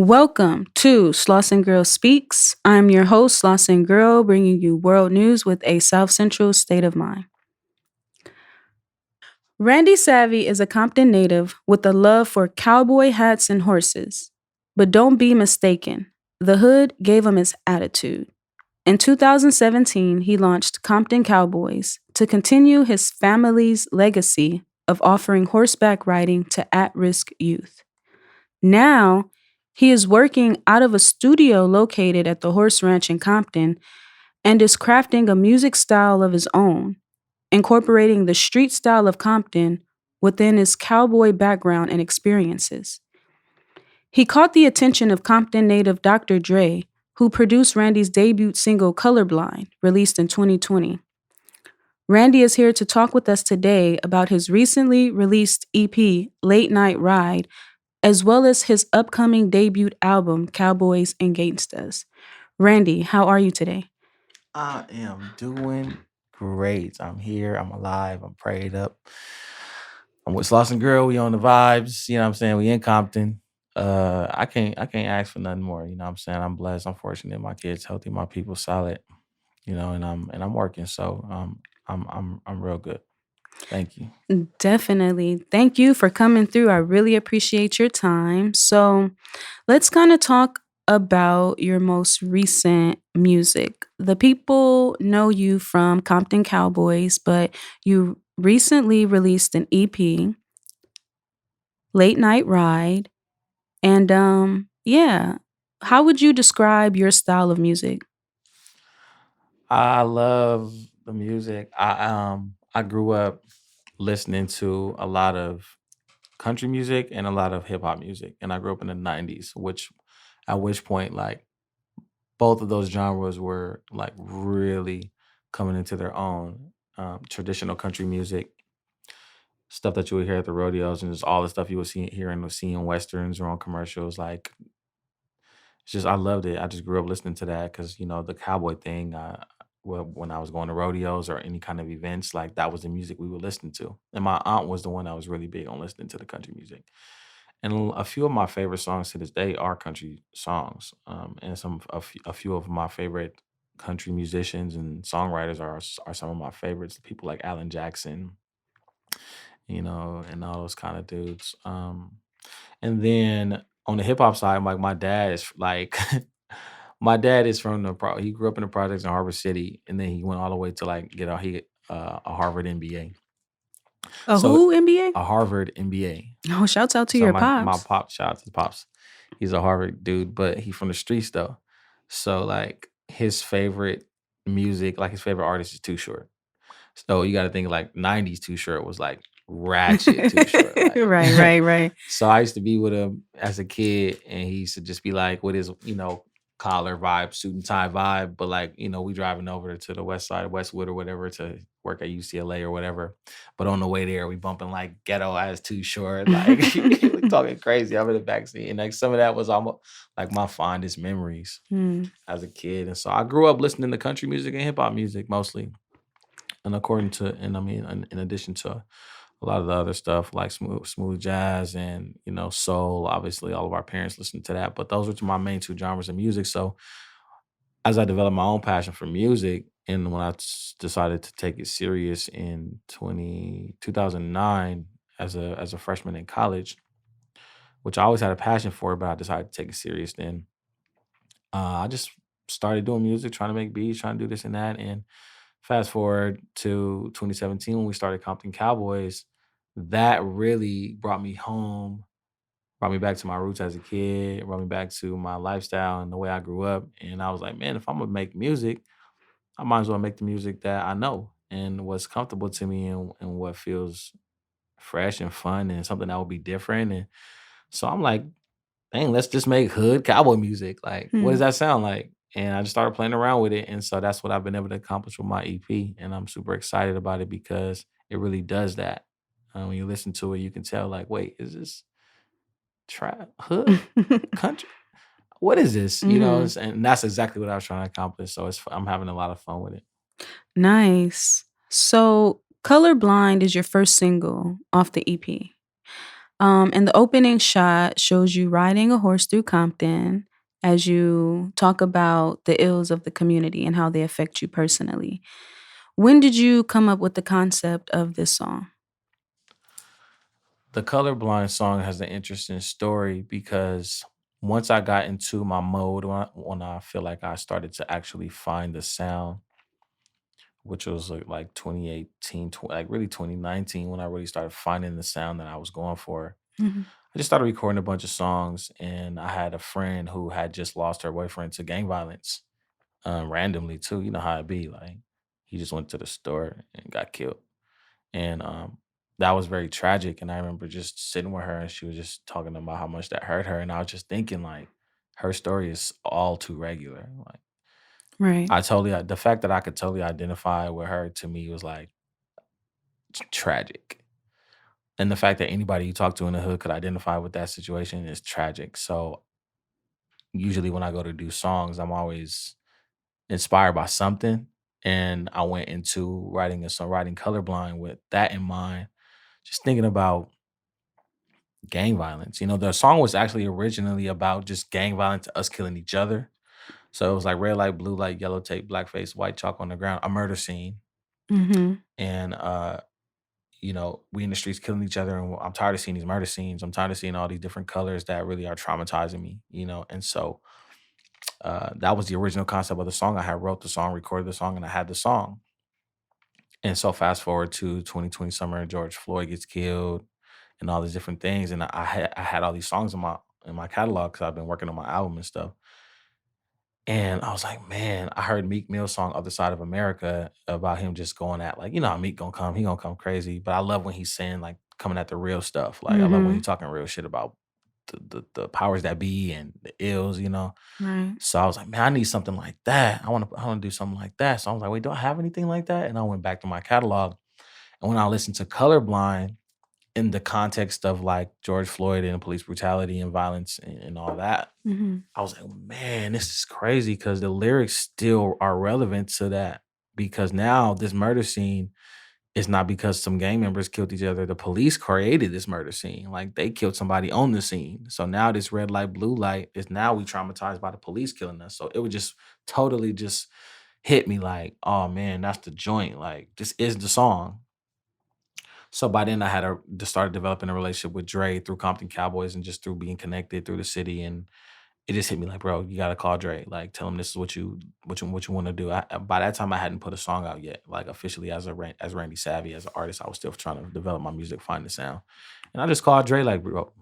Welcome to Slauson Girl Speaks. I'm your host, Slauson Girl, bringing you world news with a South Central state of mind. Randy Savvy is a Compton native with a love for cowboy hats and horses. But don't be mistaken, the hood gave him his attitude. In 2017, he launched Compton Cowboys to continue his family's legacy of offering horseback riding to at risk youth. Now, he is working out of a studio located at the Horse Ranch in Compton and is crafting a music style of his own, incorporating the street style of Compton within his cowboy background and experiences. He caught the attention of Compton native Dr. Dre, who produced Randy's debut single Colorblind, released in 2020. Randy is here to talk with us today about his recently released EP, Late Night Ride, as well as his upcoming debut album, Cowboys and Gangstas. Randy, how are you today? I am doing great. I'm here. I'm alive. I'm prayed up. I'm with Slauson Girl. We on the vibes. You know what I'm saying? We in Compton. I can't ask for nothing more. You know what I'm saying? I'm blessed. I'm fortunate. My kids healthy. My people solid. And I'm working. So I'm real good. Thank you. Definitely. Thank you for coming through. I really appreciate your time. So let's kind of talk about your most recent music. The people know you from Compton Cowboys, but you recently released an EP, Late Night Ride. And yeah, how would you describe your style of music? I love the music. I grew up listening to a lot of country music and a lot of hip hop music. And I grew up in the 90s, which point like both of those genres were like really coming into their own. Traditional country music, stuff that you would hear at the rodeos, and just all the stuff you would see in westerns or on commercials. Like it's just I loved it. I just grew up listening to that because the cowboy thing. When I was going to rodeos or any kind of events, like that was the music we would listen to. And my aunt was the one that was really big on listening to the country music. And a few of my favorite songs to this day are country songs. And a few of my favorite country musicians and songwriters are some of my favorites. People like Alan Jackson, and all those kind of dudes. And then on the hip hop side, like my dad is like my dad is from he grew up in the projects in Harbor City, and then he went all the way to like a Harvard MBA. A So who NBA? a Harvard MBA. Oh, shouts out to So your my pops. pop, shout out to pops. He's a Harvard dude, but he from the streets though. So like his favorite music, like his favorite artist is Too Short. So you got to think like '90s Too Short was like ratchet Too Short, like. Right, right, right. So I used to be with him as a kid, and he used to just be like with his collar vibe, suit and tie vibe. But like we driving over to the west side of Westwood or whatever to work at UCLA or whatever. But on the way there, we bumping like ghetto as Too Short, like we talking crazy. I'm in the backseat, and like some of that was almost like my fondest memories Hmm. as a kid. And so I grew up listening to country music and hip hop music mostly. And I mean, in addition to a lot of the other stuff like smooth jazz and soul. Obviously, all of our parents listened to that, but those were my main two genres of music. So as I developed my own passion for music, and when I decided to take it serious in 2009 as a freshman in college, which I always had a passion for, but I decided to take it serious then. I just started doing music, trying to make beats, trying to do this and that. And fast forward to 2017 when we started Compton Cowboys, that really brought me home, brought me back to my roots as a kid, brought me back to my lifestyle and the way I grew up. And I was like, man, if I'm gonna make music, I might as well make the music that I know and what's comfortable to me and what feels fresh and fun and something that will be different. And so I'm like, dang, let's just make hood cowboy music. Like, what Hmm. does that sound like? And I just started playing around with it. And so that's what I've been able to accomplish with my EP. And I'm super excited about it because it really does that. When you listen to it, you can tell, like, wait, is this trap, hood, country? What is this? Hmm. And that's exactly what I was trying to accomplish. So I'm having a lot of fun with it. Nice. So, Colorblind is your first single off the EP. And the opening shot shows you riding a horse through Compton as you talk about the ills of the community and how they affect you personally. When did you come up with the concept of this song? The Colorblind song has an interesting story because once I got into my mode, when I feel like I started to actually find the sound, which was like 2018, like really 2019, when I really started finding the sound that I was going for. Mhm. I just started recording a bunch of songs, and I had a friend who had just lost her boyfriend to gang violence, randomly too. You know how it be, like he just went to the store and got killed, and that was very tragic. And I remember just sitting with her, and she was just talking about how much that hurt her, and I was just thinking like, her story is all too regular. Like Right. the fact that I could totally identify with her to me was like tragic. And the fact that anybody you talk to in the hood could identify with that situation is tragic. So usually when I go to do songs, I'm always inspired by something. And I went into writing a song, writing Colorblind with that in mind, just thinking about gang violence. The song was actually originally about just gang violence, us killing each other. So it was like red light, blue light, yellow tape, black face, white chalk on the ground, a murder scene. Mhm. And we in the streets killing each other, and I'm tired of seeing these murder scenes. I'm tired of seeing all these different colors that really are traumatizing me. And so that was the original concept of the song. I had wrote the song, recorded the song, and I had the song. And so fast forward to 2020 summer, George Floyd gets killed, and all these different things. And I had all these songs in my catalog because I've been working on my album and stuff. And I was like, man, I heard Meek Mill's song "Other Side of America" about him just going at, like, how Meek gonna come, he gonna come crazy. But I love when he's saying, like, coming at the real stuff. Like, I love when he's Mhm. talking real shit about the powers that be and the ills. Right. So I was like, man, I need something like that. I wanna do something like that. So I was like, wait, do I have anything like that? And I went back to my catalog. And when I listened to Colorblind in the context of like George Floyd and police brutality and violence and all that, Mhm. I was like, man, this is crazy because the lyrics still are relevant to that. Because now this murder scene is not because some gang members killed each other. The police created this murder scene. Like they killed somebody on the scene. So now this red light, blue light is now we traumatized by the police killing us. So it would just totally just hit me like, oh man, that's the joint. Like this is the song. So by then I had just started developing a relationship with Dre through Compton Cowboys and just through being connected through the city. And it just hit me like, bro, you gotta call Dre. Like, tell him this is what you want to do. By that time, I hadn't put a song out yet, like officially as Randy Savvy as an artist. I was still trying to develop my music, find the sound, and I just called Dre like, bro,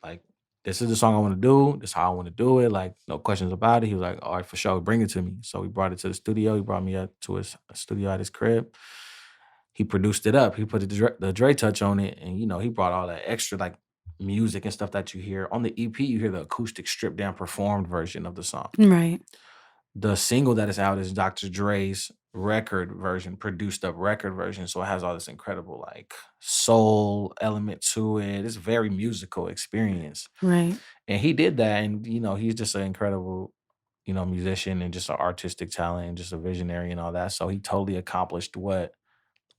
like this is the song I want to do. This is how I want to do it. Like, no questions about it. He was like, all right, for sure, bring it to me. So we brought it to the studio. He brought me up to his studio at his crib. He produced it up. He put the Dre touch on it, and he brought all that extra like music and stuff that you hear on the EP. You hear the acoustic stripped down performed version of the song. Right. The single that is out is Dr. Dre's record version, produced up record version. So it has all this incredible like soul element to it. It's a very musical experience. Right. And he did that. And he's just an incredible, musician and just an artistic talent and just a visionary and all that. So he totally accomplished what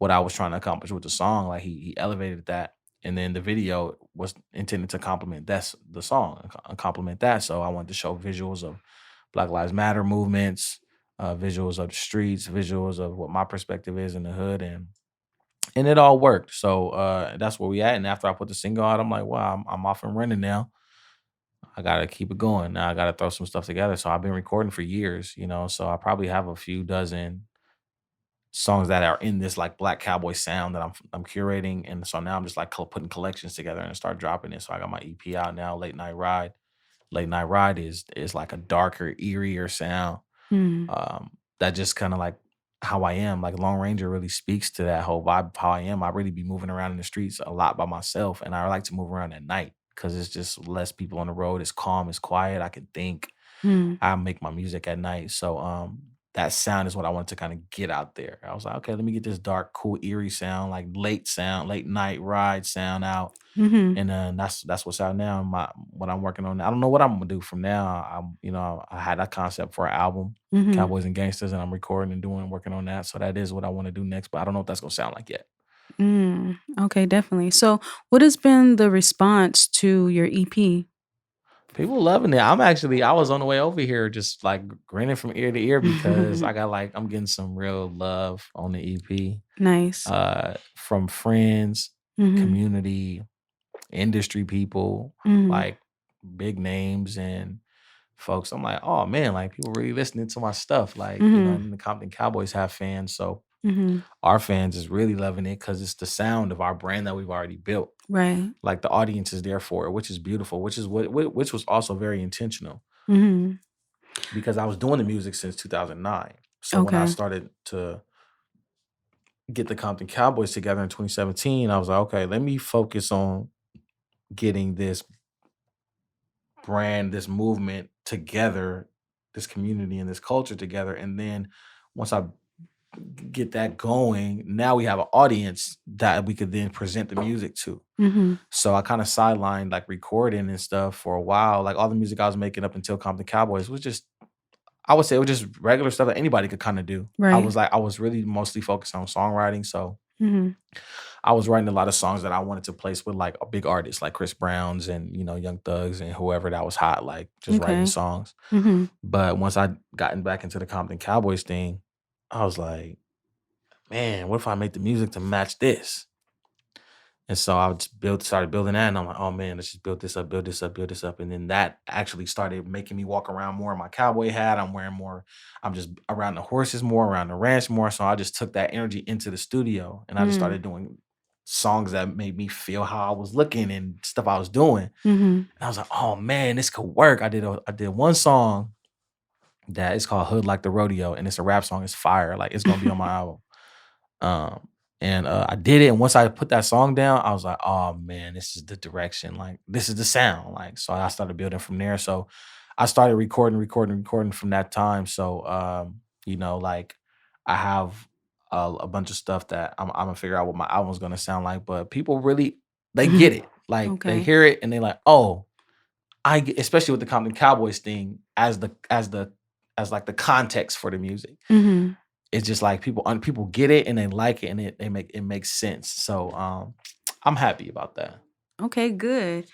I was trying to accomplish with the song. Like he elevated that. And then the video was intended to complement that's the song, complement that. So I wanted to show visuals of Black Lives Matter movements, visuals of the streets, visuals of what my perspective is in the hood, and it all worked. So that's where we at. And after I put the single out, I'm like, wow, I'm off and running now. I gotta keep it going. Now I gotta throw some stuff together. So I've been recording for years. So I probably have a few dozen songs that are in this like black cowboy sound that I'm curating, and so now I'm just like putting collections together and start dropping it. So I got my EP out now, Late Night Ride. Late Night Ride is like a darker, eerier sound, Mhm. that just kind of like how I am. Like Lone Ranger really speaks to that whole vibe of how I am. I really be moving around in the streets a lot by myself, and I like to move around at night because it's just less people on the road. It's calm, it's quiet. I can think. Mhm. I make my music at night. So that sound is what I wanted to kind of get out there. I was like, okay, let me get this dark, cool, eerie sound, late night ride sound out. Mhm. And then that's what's out now. What I'm working on. I don't know what I'm gonna do from now. I had that concept for an album, Mhm. Cowboys and Gangsters, and I'm recording and working on that. So that is what I want to do next. But I don't know what that's gonna sound like yet. Okay, definitely. So, what has been the response to your EP? People loving it. I was on the way over here just like grinning from ear to ear because I'm getting some real love on the EP Nice. from friends, Mhm. community, industry people, Mhm. like big names and folks. I'm like, oh man, like people really listening to my stuff. Like, Mhm. and the Compton Cowboys have fans. So Mhm. our fans is really loving it because it's the sound of our brand that we've already built. Right. Like the audience is there for it, which is beautiful, which is which was also very intentional Mhm. because I was doing the music since 2009. So when I Okay. started to get the Compton Cowboys together in 2017, I was like, okay, let me focus on getting this brand, this movement together, this community and this culture together. And then once I get that going, now we have an audience that we could then present the music to. Mhm. So I kind of sidelined like recording and stuff for a while. Like all the music I was making up until Compton Cowboys was just, I would say it was just regular stuff that anybody could kind of do. Right. I was really mostly focused on songwriting. So Mhm. I was writing a lot of songs that I wanted to place with like a big artists like Chris Brown's and, Young Thugs and whoever that was hot, like just writing Okay. songs. Mhm. But once I gotten back into the Compton Cowboys thing, I was like, man, what if I make the music to match this? And so I just started building that, and I'm like, oh man, let's just build this up, build this up, build this up. And then that actually started making me walk around more in my cowboy hat. I'm wearing more, I'm just around the horses more, around the ranch more. So I just took that energy into the studio and I just Mm. started doing songs that made me feel how I was looking and stuff I was doing. And Mhm. I was like, oh man, this could work. I did one song that is called Hood Like the Rodeo, and it's a rap song. It's fire. Like it's gonna be on my album. Um, I did it, and once I put that song down, I was like, "Oh man, this is the direction. Like this is the sound." Like so, I started building from there. So, I started recording from that time. So, like I have a bunch of stuff that I'm gonna figure out what my album's gonna sound like. But people really they get it. Like they Okay. hear it and they like, "Oh, especially with the Compton Cowboys thing as like the context for the music." Mhm. It's just like people get it and they like it and it makes sense. So I'm happy about that. Okay, good.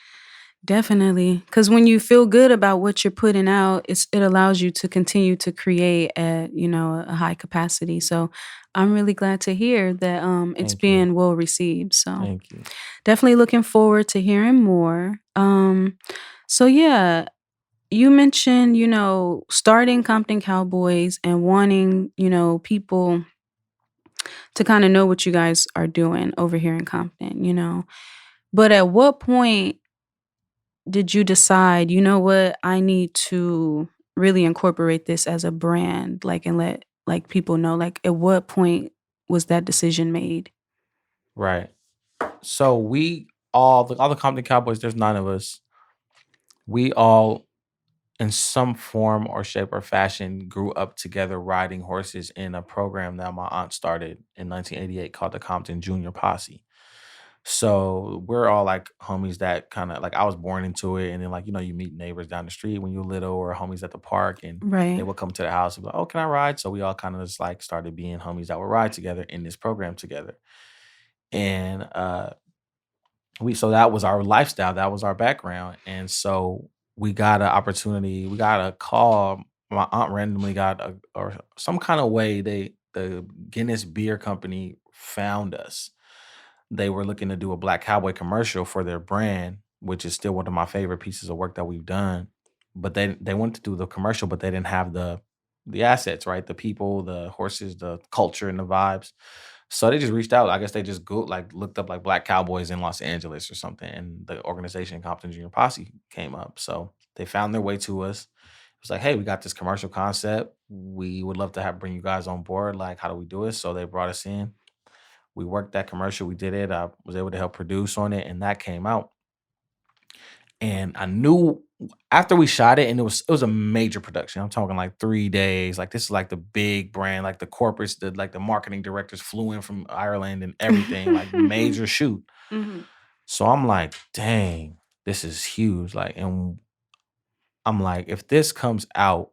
Definitely, because when you feel good about what you're putting out, it allows you to continue to create at, a high capacity. So, I'm really glad to hear that, it's Thank you. being well received. So, Thank you. definitely looking forward to hearing more. So yeah, you mentioned, starting Compton Cowboys and wanting, people to kind of know what you guys are doing over here in Compton. But at what point did you decide, you know what, I need to really incorporate this as a brand, like, and let like people know? Like, at what point was that decision made? Right. So we all the Compton Cowboys, there's 9 of us. We all in some form or shape or fashion grew up together riding horses in a program that my aunt started in 1988 called the Compton Junior Posse. So we're all like homies that kind of like I was born into it. And then like, you meet neighbors down the street when you're little or homies at the park and they Right. would come to the house and be like, oh, can I ride? So we all kind of just like started being homies that would ride together in this program together. And so that was our lifestyle, that was our background. And so we got an opportunity, we got a call. My aunt randomly got or some kind of way the Guinness Beer Company found us. They were looking to do a Black Cowboy commercial for their brand, which is still one of my favorite pieces of work that we've done. But they wanted to do the commercial, but they didn't have the assets, right? The people, the horses, the culture, and the vibes. So they just reached out. I guess they just looked up like Black Cowboys in Los Angeles or something, and the organization Compton Junior Posse came up. So they found their way to us. It was like, hey, we got this commercial concept. We would love to bring you guys on board. Like, how do we do it? So they brought us in. We worked that commercial. We did it. I was able to help produce on it, and that came out. And I knew after we shot it, and it was a major production. I'm talking like 3 days. Like this is like the big brand, like the corporates, the marketing directors flew in from Ireland and everything, like major shoot. Mhm. So I'm like, dang, this is huge. Like, and I'm like, if this comes out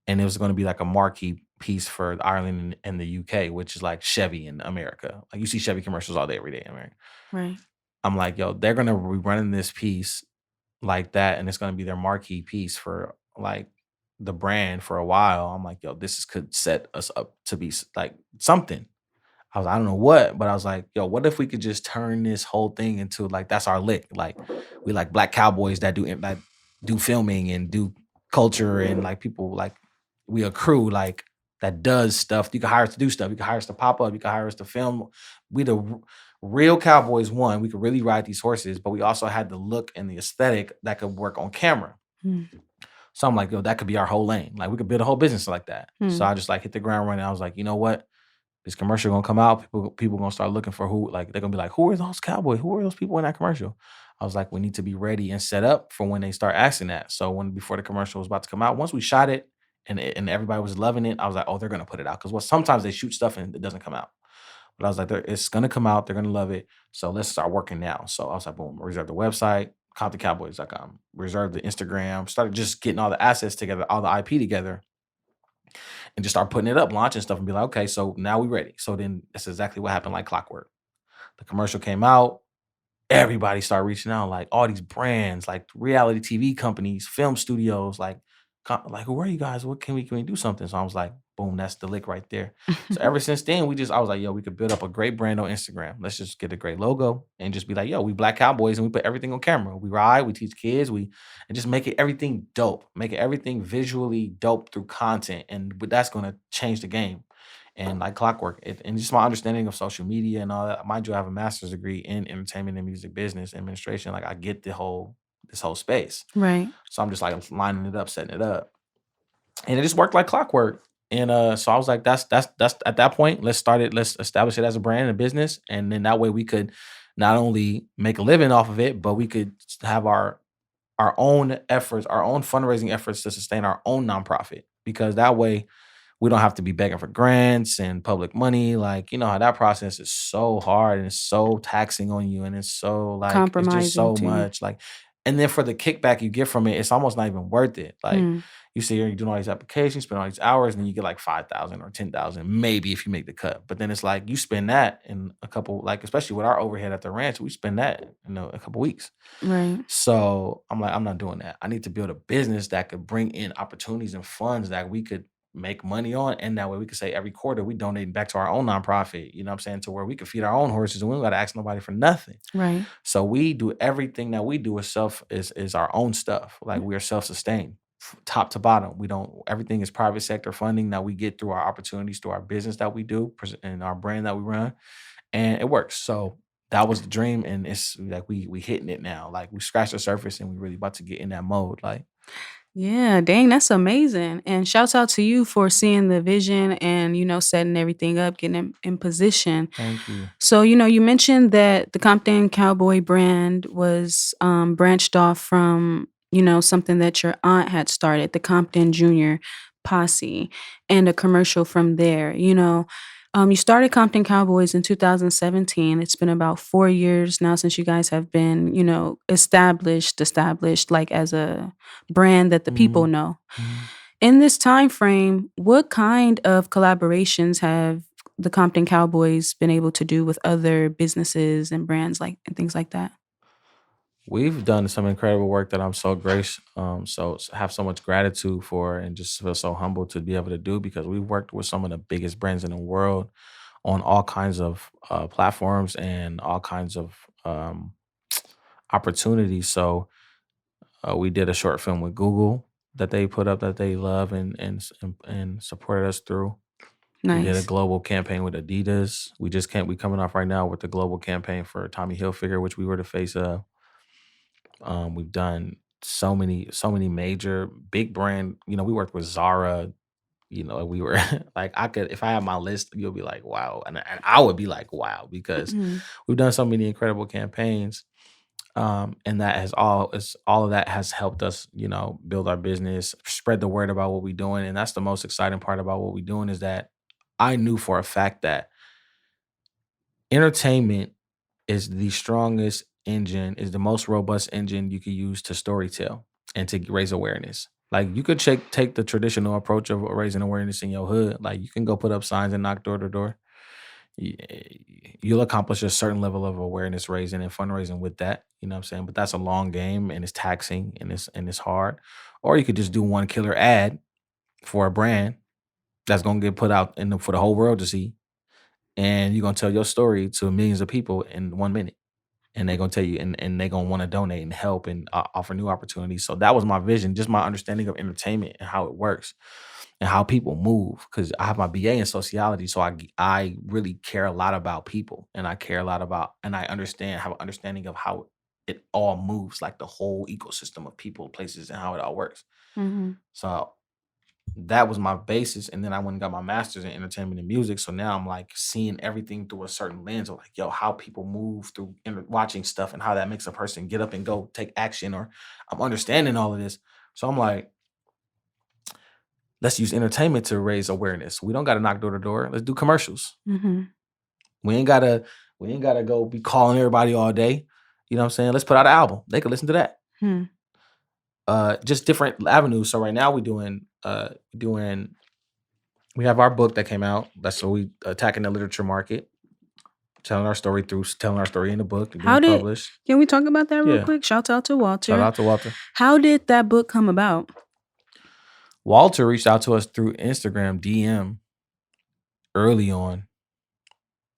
and it was going to be like a marquee piece for Ireland and the UK, which is like Chevy in America. Like you see Chevy commercials all day, every day in America. Right. I'm like, yo, they're gonna be running this piece like that, and it's gonna be their marquee piece for like the brand for a while. I'm like, yo, this could set us up to be like something. I don't know what, but I was like, yo, what if we could just turn this whole thing into like that's our lick? Like we like black cowboys that do filming and do culture and like people like we a crew like that does stuff. You can hire us to do stuff. You can hire us to pop up. You can hire us to film. We the real cowboys. One, we could really ride these horses, but we also had the look and the aesthetic that could work on camera. Hmm. So I'm like, yo, that could be our whole lane. Like we could build a whole business like that. So Hmm. I just like hit the ground running. I was like, you know what? This commercial gonna come out. People gonna start looking for who. Like they're gonna be like, who are those cowboys? Who are those people in that commercial? I was like, we need to be ready and set up for when they start asking that. So before the commercial was about to come out, once we shot it and everybody was loving it, I was like, oh, they're gonna put it out because sometimes they shoot stuff and it doesn't come out. But I was like, it's gonna come out. They're gonna love it. So let's start working now. So I was like, boom, reserve the website, ComptonCowboys.com, reserve the Instagram, started just getting all the assets together, all the IP together, and just start putting it up, launching stuff, and be like, okay, so now we ready. So then that's exactly what happened, like clockwork. The commercial came out, everybody started reaching out, like all these brands, like reality TV companies, film studios, like who are you guys? What can we do something? So I was like, boom, that's the lick right there. So ever since then, I was like, yo, we could build up a great brand on Instagram. Let's just get a great logo and just be like, yo, we black cowboys and we put everything on camera. We ride, we teach kids, and just make it everything dope, make it everything visually dope through content, but that's gonna change the game. And like clockwork, and just my understanding of social media and all that. Mind you, I have a master's degree in entertainment and music business administration. Like I get this whole space. Right. So I'm just like lining it up, setting it up, and it just worked like clockwork. And so I was like, that's at that point. Let's start it. Let's establish it as a brand and a business, and then that way we could not only make a living off of it, but we could have our own efforts, our own fundraising efforts to sustain our own nonprofit. Because that way we don't have to be begging for grants and public money. Like, you know how that process is so hard and it's so taxing on you. And it's so like, it's just Compromising so too. much. Like, and then for the kickback you get from it, it's almost not even worth it. Like, Hmm. you sit here, you're doing all these applications, spend all these hours, and then you get like 5,000 or 10,000, maybe if you make the cut. But then it's like you spend that in a couple, like, especially with our overhead at the ranch, we spend that in a couple weeks. Right. So I'm like, I'm not doing that. I need to build a business that could bring in opportunities and funds that we could make money on. And that way we could say every quarter we donate back to our own nonprofit, you know what I'm saying? To where we could feed our own horses and we don't gotta ask nobody for nothing. Right. So we do everything that we do is our own stuff. Like we are self-sustained top to bottom. We don't everything is private sector funding that we get through our opportunities, through our business that we do and our brand that we run. And it works. So that was the dream. And it's like we hitting it now. Like we scratched the surface and we really about to get in that mode. Like, Yeah, dang, that's amazing. And shouts out to you for seeing the vision and, setting everything up, getting in position. thank you. So, you mentioned that the Compton Cowboy brand was branched off from, something that your aunt had started, the Compton Junior Posse, and a commercial from there. You started Compton Cowboys in 2017. It's been about 4 years now since you guys have been, established like as a brand that the people Mhm, know. mhm. In this time frame, what kind of collaborations have the Compton Cowboys been able to do with other businesses and brands and things like that? We've done some incredible work that I'm so have so much gratitude for, and just feel so humbled to be able to do because we've worked with some of the biggest brands in the world on all kinds of platforms and all kinds of opportunities. So we did a short film with Google that they put up that they love and supported us through. We did a Nice. global campaign with Adidas. We coming off right now with the global campaign for Tommy Hilfiger, which we were the face of. We've done so many major big brand. You know, we worked with Zara. You know, we were like, I could if I had my list, you'll be like, wow, and I would be like, wow, because Mhm. we've done so many incredible campaigns. And that has all of that has helped us, build our business, spread the word about what we're doing, and that's the most exciting part about what we're doing is that I knew for a fact that entertainment is the strongest engine, is the most robust engine you can use to storytell and to raise awareness. Like you could take the traditional approach of raising awareness in your hood. Like you can go put up signs and knock door to door. y- You'll accomplish a certain level of awareness raising and fundraising with that. You know what I'm saying? But that's a long game and it's taxing and it's hard. Or you could just do one killer ad for a brand that's gonna get put out for the whole world to see, and you're gonna tell your story to millions of people in 1 minute. And they're gonna tell you, and they're gonna want to donate and help and offer new opportunities. So that was my vision, just my understanding of entertainment and how it works and how people move. Because I have my BA in sociology, so I really care a lot about people, and I care a lot about, and I have an understanding of how it all moves, like the whole ecosystem of people, places, and how it all works. Mm-hmm. So that was my basis. And then I went and got my master's in entertainment and music. So now I'm like seeing everything through a certain lens of like, yo, how people move through watching stuff and how that makes a person get up and go take action. Or I'm understanding all of this. So I'm like, let's use entertainment to raise awareness. We don't got to knock door to door. Let's do commercials. Mm-hmm. We ain't gotta go be calling everybody all day. You know what I'm saying? Let's put out an album. They can listen to that. Hmm. Just different avenues. So right now we're doing we have our book that came out. That's what we attacking the literature market, telling our story in the book and being published. Can we talk about that real Yeah. quick? Shout out to Walter. Shout out to Walter. How did that book come about? Walter reached out to us through Instagram DM early on.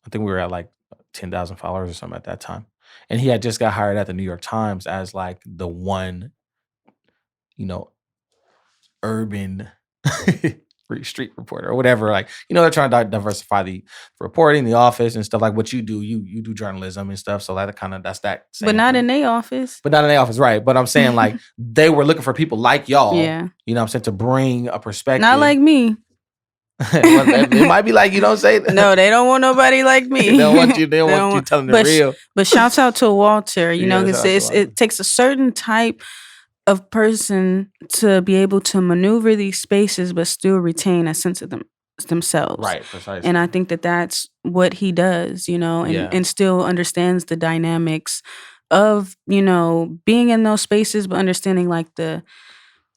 I think we were at like 10,000 followers or something at that time. And he had just got hired at the New York Times as like the one, urban street reporter or whatever. Like, they're trying to diversify the reporting, the office and stuff like what you do. You do journalism and stuff. So that's that. But not in their office. But not in their office, right. But I'm saying like they were looking for people like y'all. Yeah. You know what I'm saying? To bring a perspective. Not like me. Well, it might be like you don't say that. No, they don't want nobody like me. They don't want you telling the real. But shouts out to Walter, because it takes a certain type of person to be able to maneuver these spaces but still retain a sense of themselves. Right, precisely. And I think that's what he does, and still understands the dynamics of, being in those spaces, but understanding like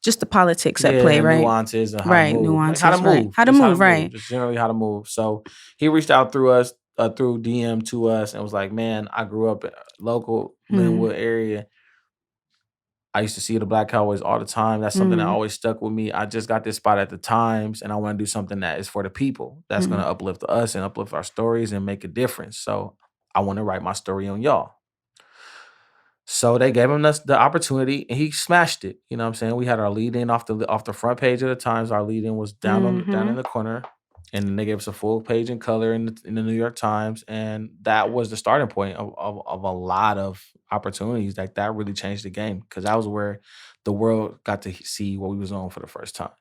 just the politics at play, right? Nuances and how right, to move. Nuances, like how to move. Right. How to move, right. Just generally how to move. So he reached out through us, through DM to us and was like, man, I grew up in a local Linwood area. I used to see the Black Cowboys all the time. That's something that always stuck with me. I just got this spot at the Times and I want to do something that is for the people. That's going to uplift us and uplift our stories and make a difference. So I want to write my story on y'all. So they gave him the opportunity and he smashed it. You know what I'm saying? We had our lead in off the front page of the Times. Our lead in was down in the corner. And then they gave us a full page in color in the New York Times. And that was the starting point of a lot of opportunities. That really changed the game because that was where the world got to see what we was on for the first time.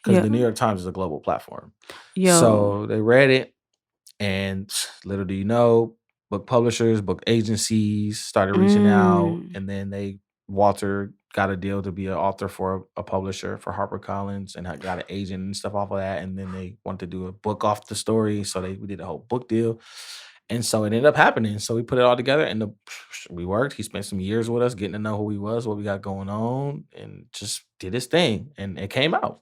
Because the New York Times is a global platform. So they read it and little do you know, book publishers, book agencies started reaching out. And then Walter got a deal to be an author for a publisher for HarperCollins and got an agent and stuff off of that. And then they wanted to do a book off the story. So we did a whole book deal. And so it ended up happening. So we put it all together and we worked. He spent some years with us getting to know who he was, what we got going on, and just did his thing. And it came out.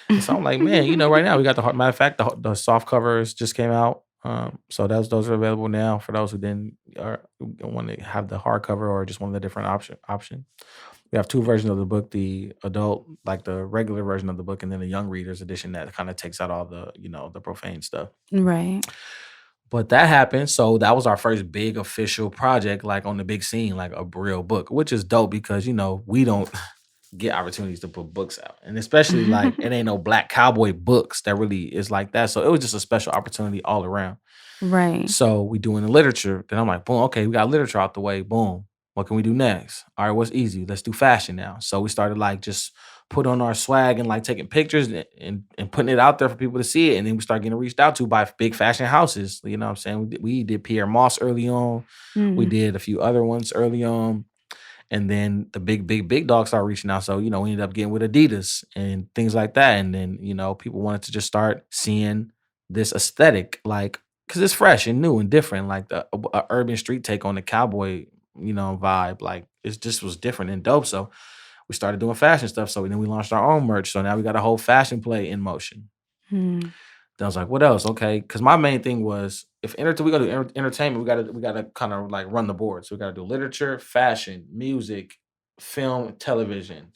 And so I'm like, man, right now we got matter of fact, the soft covers just came out. So those are available now for those who didn't want to have the hardcover or just one of the different option. We have two versions of the book: the adult, like the regular version of the book, and then the young readers edition that kind of takes out all the the profane stuff. Right. But that happened. So that was our first big official project, like on the big scene, like a real book, which is dope because we don't get opportunities to put books out. And especially like it ain't no Black Cowboy books that really is like that. So it was just a special opportunity all around. Right. So we doing the literature. Then I'm like, boom, okay, we got literature out the way. Boom. What can we do next? All right, what's easy? Let's do fashion now. So we started like just put on our swag and like taking pictures and putting it out there for people to see it. And then we started getting reached out to by big fashion houses. You know what I'm saying? We did Pierre Moss early on. We did a few other ones early on. And then the big dogs started reaching out. So, we ended up getting with Adidas and things like that. And then, people wanted to just start seeing this aesthetic, like, because it's fresh and new and different, like a urban street take on the cowboy, vibe. Like, it just was different and dope. So we started doing fashion stuff. So then we launched our own merch. So now we got a whole fashion play in motion. Mm. Then I was like, what else? Okay, because my main thing was if we go to entertainment, we gotta kind of like run the board. So we gotta do literature, fashion, music, film, television.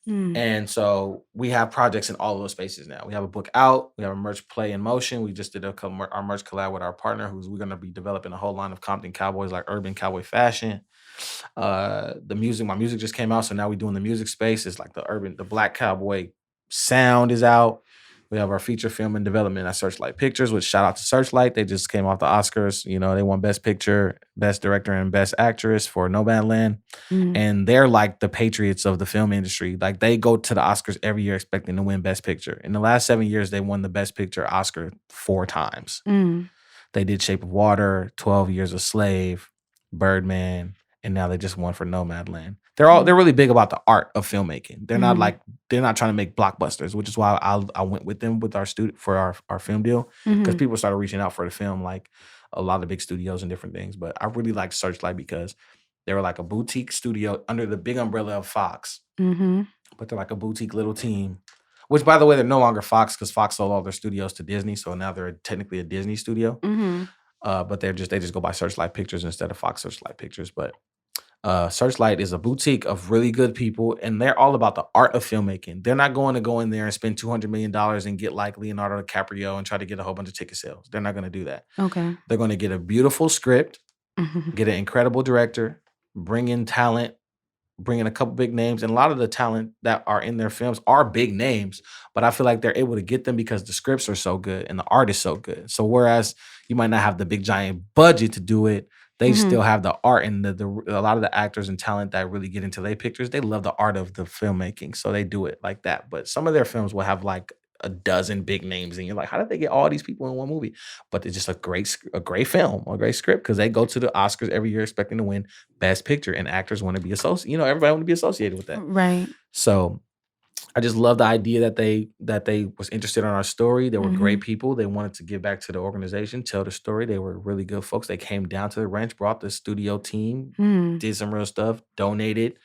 Mm. And so we have projects in all of those spaces now. We have a book out. We have a merch play in motion. We just did our merch collab with our partner, we're going to be developing a whole line of Compton Cowboys, like urban cowboy fashion. My music just came out, so now we're doing the music space. It's like the Black Cowboy sound is out. We have our feature film in development at Searchlight Pictures, which shout out to Searchlight. They just came off the Oscars. You know, they won Best Picture, Best Director, and Best Actress for Nomadland. Mm. And they're like the patriots of the film industry. Like they go to the Oscars every year expecting to win Best Picture. In the last 7 years, they won the Best Picture Oscar 4 times. Mm. They did Shape of Water, 12 Years a Slave, Birdman, and now they just won for Nomadland. They're really big about the art of filmmaking. They're not they're not trying to make blockbusters, which is why I went with them with our film deal, because people started reaching out for the film, like a lot of big studios and different things. But I really like Searchlight because they were like a boutique studio under the big umbrella of Fox, but they're like a boutique little team. Which, by the way, they're no longer Fox because Fox sold all their studios to Disney, so now they're technically a Disney studio. But they just go by Searchlight Pictures instead of Fox Searchlight Pictures. But Searchlight is a boutique of really good people, and they're all about the art of filmmaking. They're not going to go in there and spend $200 million and get like Leonardo DiCaprio and try to get a whole bunch of ticket sales. They're not going to do that. Okay. They're going to get a beautiful script, get an incredible director, bring in talent, bring in a couple big names, and a lot of the talent that are in their films are big names, but I feel like they're able to get them because the scripts are so good and the art is so good. So whereas you might not have the big giant budget to do it, they still have the art, and a lot of the actors and talent that really get into their pictures, they love the art of the filmmaking, so they do it like that. But some of their films will have like a dozen big names, and you're like, how did they get all these people in one movie? But it's just a great film, a great script, because they go to the Oscars every year expecting to win Best Picture, and actors want to be associated. You know, everybody want to be associated with that, Right. So I just love the idea that they was interested in our story. They were great people. They wanted to give back to the organization, tell the story. They were really good folks. They came down to the ranch, brought the studio team, did some real stuff, donated,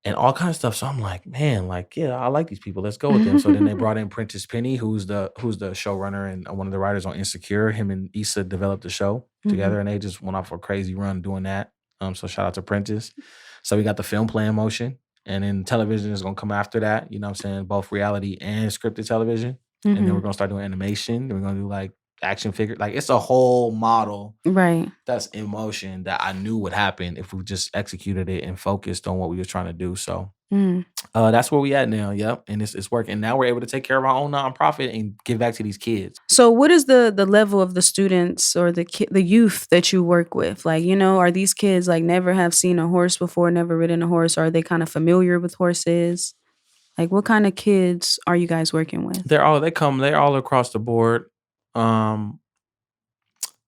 and all kind of stuff. So I'm like, man, like, yeah, I like these people. Let's go with them. So then they brought in Prentice Penny, who's the showrunner and one of the writers on Insecure. Him and Issa developed the show together, and they just went off a crazy run doing that. So shout out to Prentice. So we got the film play in motion, and then television is gonna come after that. You know what I'm saying? Both reality and scripted television. And then we're gonna start doing animation. Then we're gonna do like action figure. Like it's a whole model Right. that's in motion that I knew would happen if we just executed it and focused on what we were trying to do. So that's where we at now. Yep. And it's working. Now we're able to take care of our own nonprofit and give back to these kids. So what is the level of the students or the youth that you work with? Like, you know, are these kids like never have seen a horse before, never ridden a horse? Or are they kind of familiar with horses? Like, what kind of kids are you guys working with? They're all across the board. Some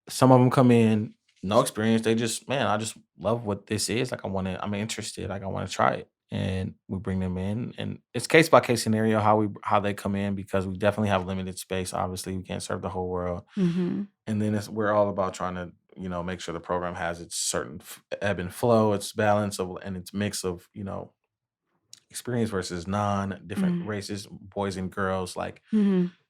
of them come in, no experience. They just, man, I just love what this is. Like I'm interested. Like I want to try it. And we bring them in, and it's case by case scenario how they come in, because we definitely have limited space. Obviously, we can't serve the whole world. And then we're all about trying to, you know, make sure the program has its certain ebb and flow, its balance and its mix of, you know, experience versus different races, boys and girls, like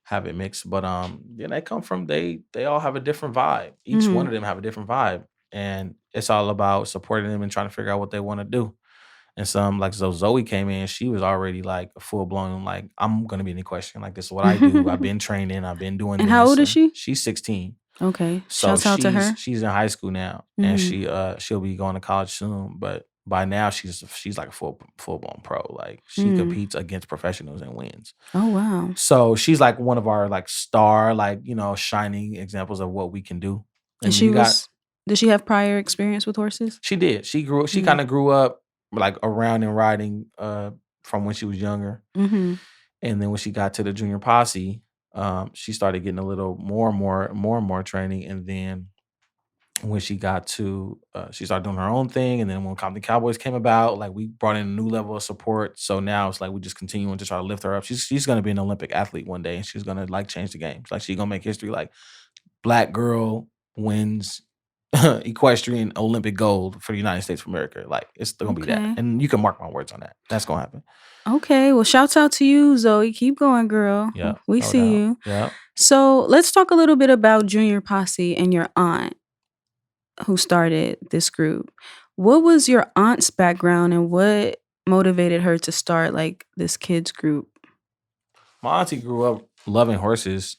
have it mixed. But then they come from they all have a different vibe. Each one of them have a different vibe, and it's all about supporting them and trying to figure out what they want to do. And some, like, so Zoe came in, she was already like full blown, like, I'm gonna be in the question. Like, this is what I do. I've been training, I've been doing And this. how old is she? She's 16. Okay. So Shouts out to her. she's in high school now, and she'll be going to college soon. But by now she's like a full blown pro. Like she competes against professionals and wins. Oh wow. So she's like one of our like star, like, you know, shining examples of what we can do. And did she have prior experience with horses? She did. She kind of grew up like around and riding from when she was younger. And then when she got to the junior posse, she started getting a little more and more training. And then when she got to, she started doing her own thing. And then when Compton Cowboys came about, like we brought in a new level of support. So now it's like we just continuing to try to lift her up. She's going to be an Olympic athlete one day, and she's going to like change the game. Like she's going to make history. Like black girl wins equestrian Olympic gold for the United States of America. Like, it's gonna be that. Okay. And you can mark my words on that. That's gonna happen. Okay. Well, shouts out to you, Zoe. Keep going, girl. Yeah, We no see doubt. you. Yeah. So let's talk a little bit about Junior Posse and your aunt who started this group. What was your aunt's background and what motivated her to start like this kids group? My auntie grew up loving horses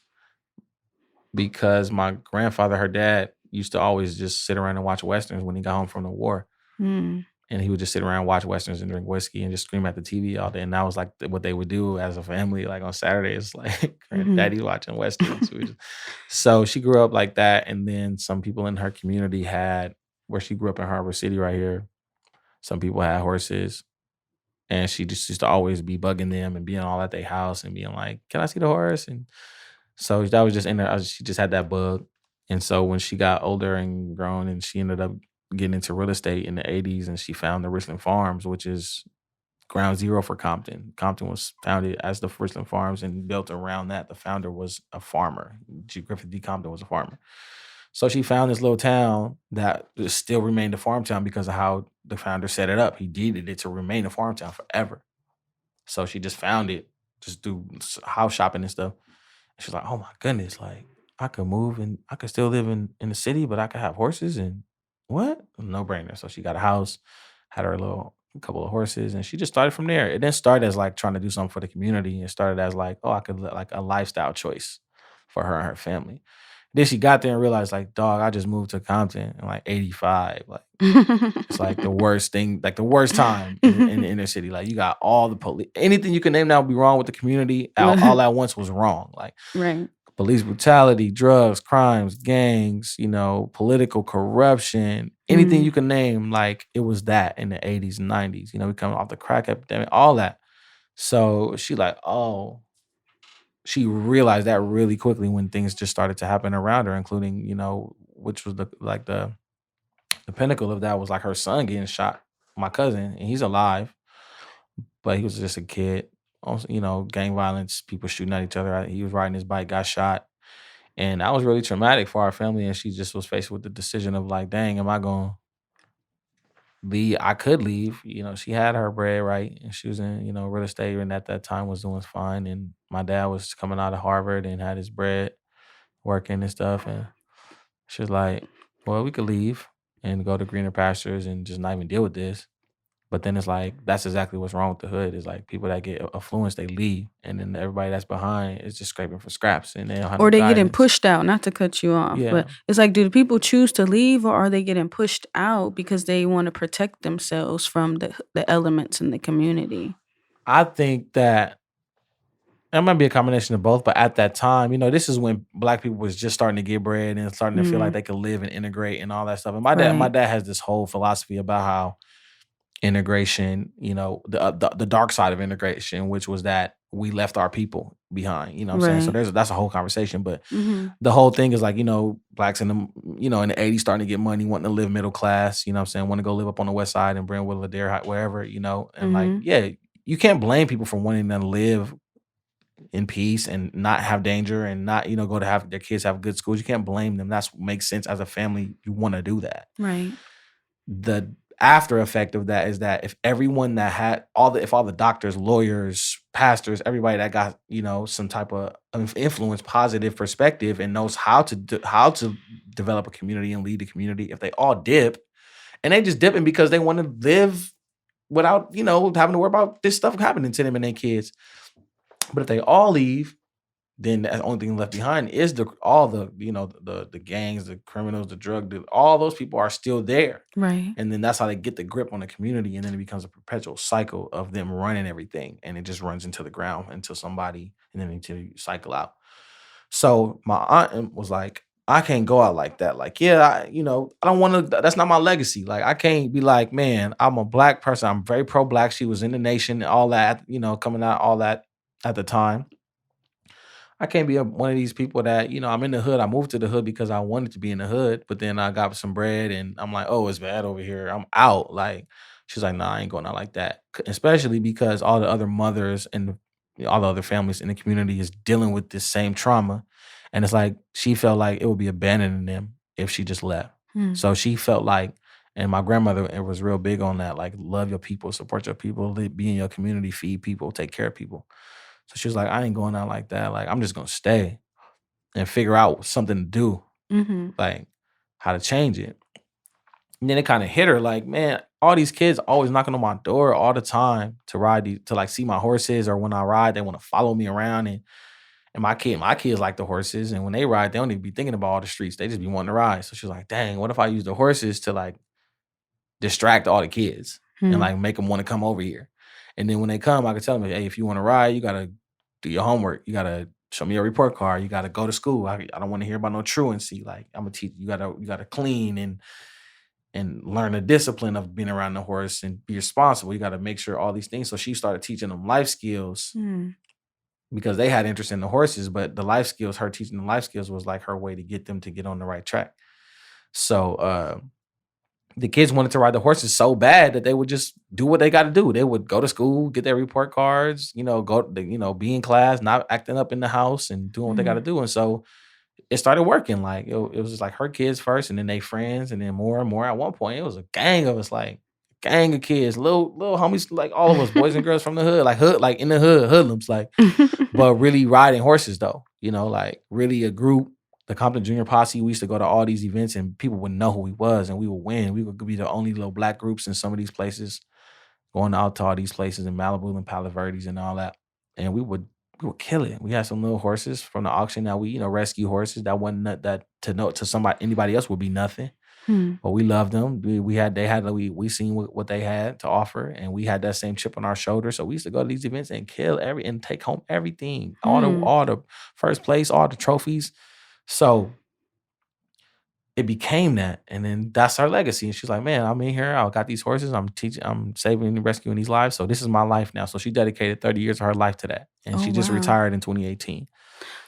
because my grandfather, her dad, used to always just sit around and watch westerns when he got home from the war. Mm. And he would just sit around, watch westerns, and drink whiskey, and just scream at the TV all day. And that was like what they would do as a family. Like on Saturdays, like granddaddy watching westerns. So she grew up like that. And then some people in her community had, where she grew up in Harbor City, right here. Some people had horses, and she just used to always be bugging them and being all at their house and being like, "Can I see the horse?" And so that was just in there. She just had that bug. And so when she got older and grown, and she ended up getting into real estate in the 80s, and she found the Richland Farms, which is ground zero for Compton. Compton was founded as the Richland Farms and built around that. The founder was a farmer. G. Griffith D. Compton was a farmer. So she found this little town that still remained a farm town because of how the founder set it up. He deeded it to remain a farm town forever. So she just found it, just do house shopping and stuff. She's like, "Oh my goodness, like I could move and I could still live in the city, but I could have horses and what? No brainer." So she got a house, had her little couple of horses, and she just started from there. It didn't start as like trying to do something for the community. It started as like, oh, I could like a lifestyle choice for her and her family. Then she got there and realized, like, dog, I just moved to Compton in like 85. Like, it's like the worst thing, like the worst time in the inner city. Like, you got all the police, anything you can name that would be wrong with the community, all at once was wrong. Like, Right. police brutality, drugs, crimes, gangs, political corruption, anything you can name, like it was that in the 80s and 90s. We coming off the crack epidemic, all that. So she like, oh, she realized that really quickly when things just started to happen around her, including, which was the pinnacle of that was like her son getting shot, my cousin, and he's alive, but he was just a kid. Also, gang violence, people shooting at each other. He was riding his bike, got shot. And that was really traumatic for our family. And she just was faced with the decision of like, dang, am I going to leave? I could leave. She had her bread, right? And she was in, real estate, and at that time was doing fine. And my dad was coming out of Harvard and had his bread working and stuff. And she was like, well, we could leave and go to greener pastures and just not even deal with this. But then it's like, that's exactly what's wrong with the hood. Is like people that get affluence, they leave. And then everybody that's behind is just scraping for scraps. And they don't have Or no they getting guidance. pushed out, not to cut you off, Yeah. but it's like, do the people choose to leave or are they getting pushed out because they want to protect themselves from the elements in the community? I think that it might be a combination of both, but at that time, this is when Black people was just starting to get bread and starting to feel like they could live and integrate and all that stuff. And my Right. dad has this whole philosophy about how integration, the dark side of integration, which was that we left our people behind. You know what I'm saying? So Right. that's a whole conversation. But Mhm. the whole thing is like, Blacks in the in the 80s starting to get money, wanting to live middle class, you know what I'm saying, want to go live up on the west side in Brentwood, Ladera, wherever, and like, Mhm. yeah, you can't blame people for wanting to live in peace and not have danger and not, go to have their kids have good schools. You can't blame them. That's what makes sense as a family. You want to do that. Right. The after effect of that is that if everyone that had if all the doctors, lawyers, pastors, everybody that got, some type of influence, positive perspective and knows how to develop a community and lead a community, if they all dip and they just dipping because they want to live without, having to worry about this stuff happening to them and their kids. But if they all leave, then the only thing left behind is the gangs, the criminals, the drug dealers. All those people are still there. Right. And then that's how they get the grip on the community. And then it becomes a perpetual cycle of them running everything. And it just runs into the ground until somebody, and then until you cycle out. So my aunt was like, I can't go out like that. Like, yeah, I don't want to, that's not my legacy. Like, I can't be like, man, I'm a Black person. I'm very pro-Black. She was in the nation, all that, coming out, all that at the time. I can't be one of these people that, I'm in the hood. I moved to the hood because I wanted to be in the hood, but then I got some bread and I'm like, oh, it's bad over here. I'm out. Like, she's like, nah, I ain't going out like that. Especially because all the other mothers and all the other families in the community is dealing with this same trauma. And it's like, she felt like it would be abandoning them if she just left. So she felt like, and my grandmother was real big on that, like love your people, support your people, be in your community, feed people, take care of people. So she was like, I ain't going out like that. Like I'm just gonna stay and figure out something to do, like how to change it. And then it kind of hit her like, man, all these kids always knocking on my door all the time to ride to like see my horses, or when I ride, they want to follow me around. And my kids like the horses. And when they ride, they don't even be thinking about all the streets. They just be wanting to ride. So she was like, dang, what if I use the horses to like distract all the kids and like make them want to come over here? And then when they come, I could tell them, hey, if you want to ride, you got to do your homework. You got to show me your report card. You got to go to school. I don't want to hear about no truancy. Like I'm gonna teach you gotta clean and learn the discipline of being around the horse and be responsible. You got to make sure all these things. So she started teaching them life skills because they had interest in the horses, but the life skills, her teaching them life skills was like her way to get them to get on the right track. So the kids wanted to ride the horses so bad that they would just do what they got to do. They would go to school, get their report cards, be in class, not acting up in the house and doing what they got to do. And so it started working. Like it was just like her kids first, and then they friends, and then more and more. At one point, it was a gang of us, like gang of kids, little homies, like all of us, boys and girls from the hood, like in the hood, hoodlums, like, but really riding horses though. Like really a group. The Compton Junior Posse. We used to go to all these events, and people wouldn't know who we was, and we would win. We would be the only little black groups in some of these places, going out to all these places in Malibu and Palo Verdes and all that, and we would kill it. We had some little horses from the auction that we, rescue horses that wasn't that to anybody else would be nothing. But we loved them. We seen what they had to offer, and we had that same chip on our shoulder. So we used to go to these events and and take home everything, all the first place, all the trophies. So it became that, and then that's our legacy. And she's like, man, I'm in here. I got these horses. I'm teaching. I'm saving and rescuing these lives. So this is my life now. So she dedicated 30 years of her life to that, and she just retired in 2018.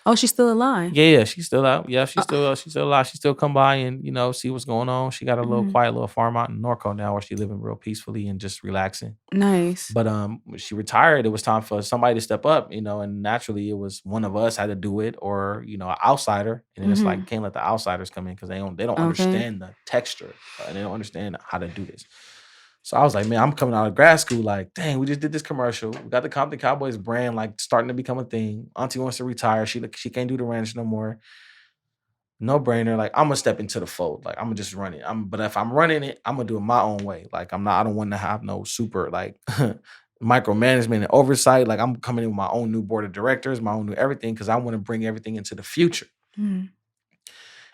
Oh, she's still alive? Yeah, she's still out. Yeah, she's still alive. She still come by and see what's going on. She got a little quiet little farm out in Norco now, where she living real peacefully and just relaxing. Nice. But when she retired, it was time for somebody to step up, and naturally it was one of us had to do it, or an outsider. And then it's like, can't let the outsiders come in because they don't understand the texture, and they don't understand how to do this. So I was like, man, I'm coming out of grad school. Like, dang, we just did this commercial. We got the Compton Cowboys brand like starting to become a thing. Auntie wants to retire. She can't do the ranch no more. No brainer. Like, I'm gonna step into the fold. Like, I'm gonna just run it. But if I'm running it, I'm gonna do it my own way. Like, I don't want to have no super like micromanagement and oversight. Like, I'm coming in with my own new board of directors, my own new everything, because I want to bring everything into the future.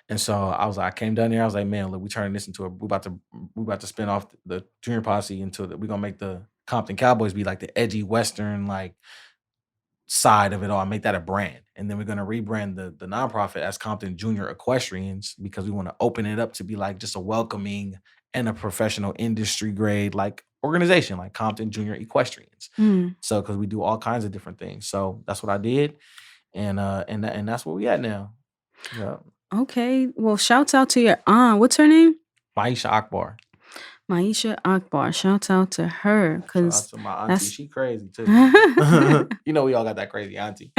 And so I came down here. I was like, man, look, we turning this into we about to spin off the Junior Posse into we're gonna make the Compton Cowboys be like the edgy Western like side of it all, and make that a brand. And then we're gonna rebrand the nonprofit as Compton Junior Equestrians, because we want to open it up to be like just a welcoming and a professional industry grade like organization, like Compton Junior Equestrians. So because we do all kinds of different things. So that's what I did, and that's where we at now. Yeah. Okay. Well, shouts out to your aunt. What's her name? Maisha Akbar. Maisha Akbar. Shouts out to her. Shout out to my auntie. She crazy too. We all got that crazy auntie.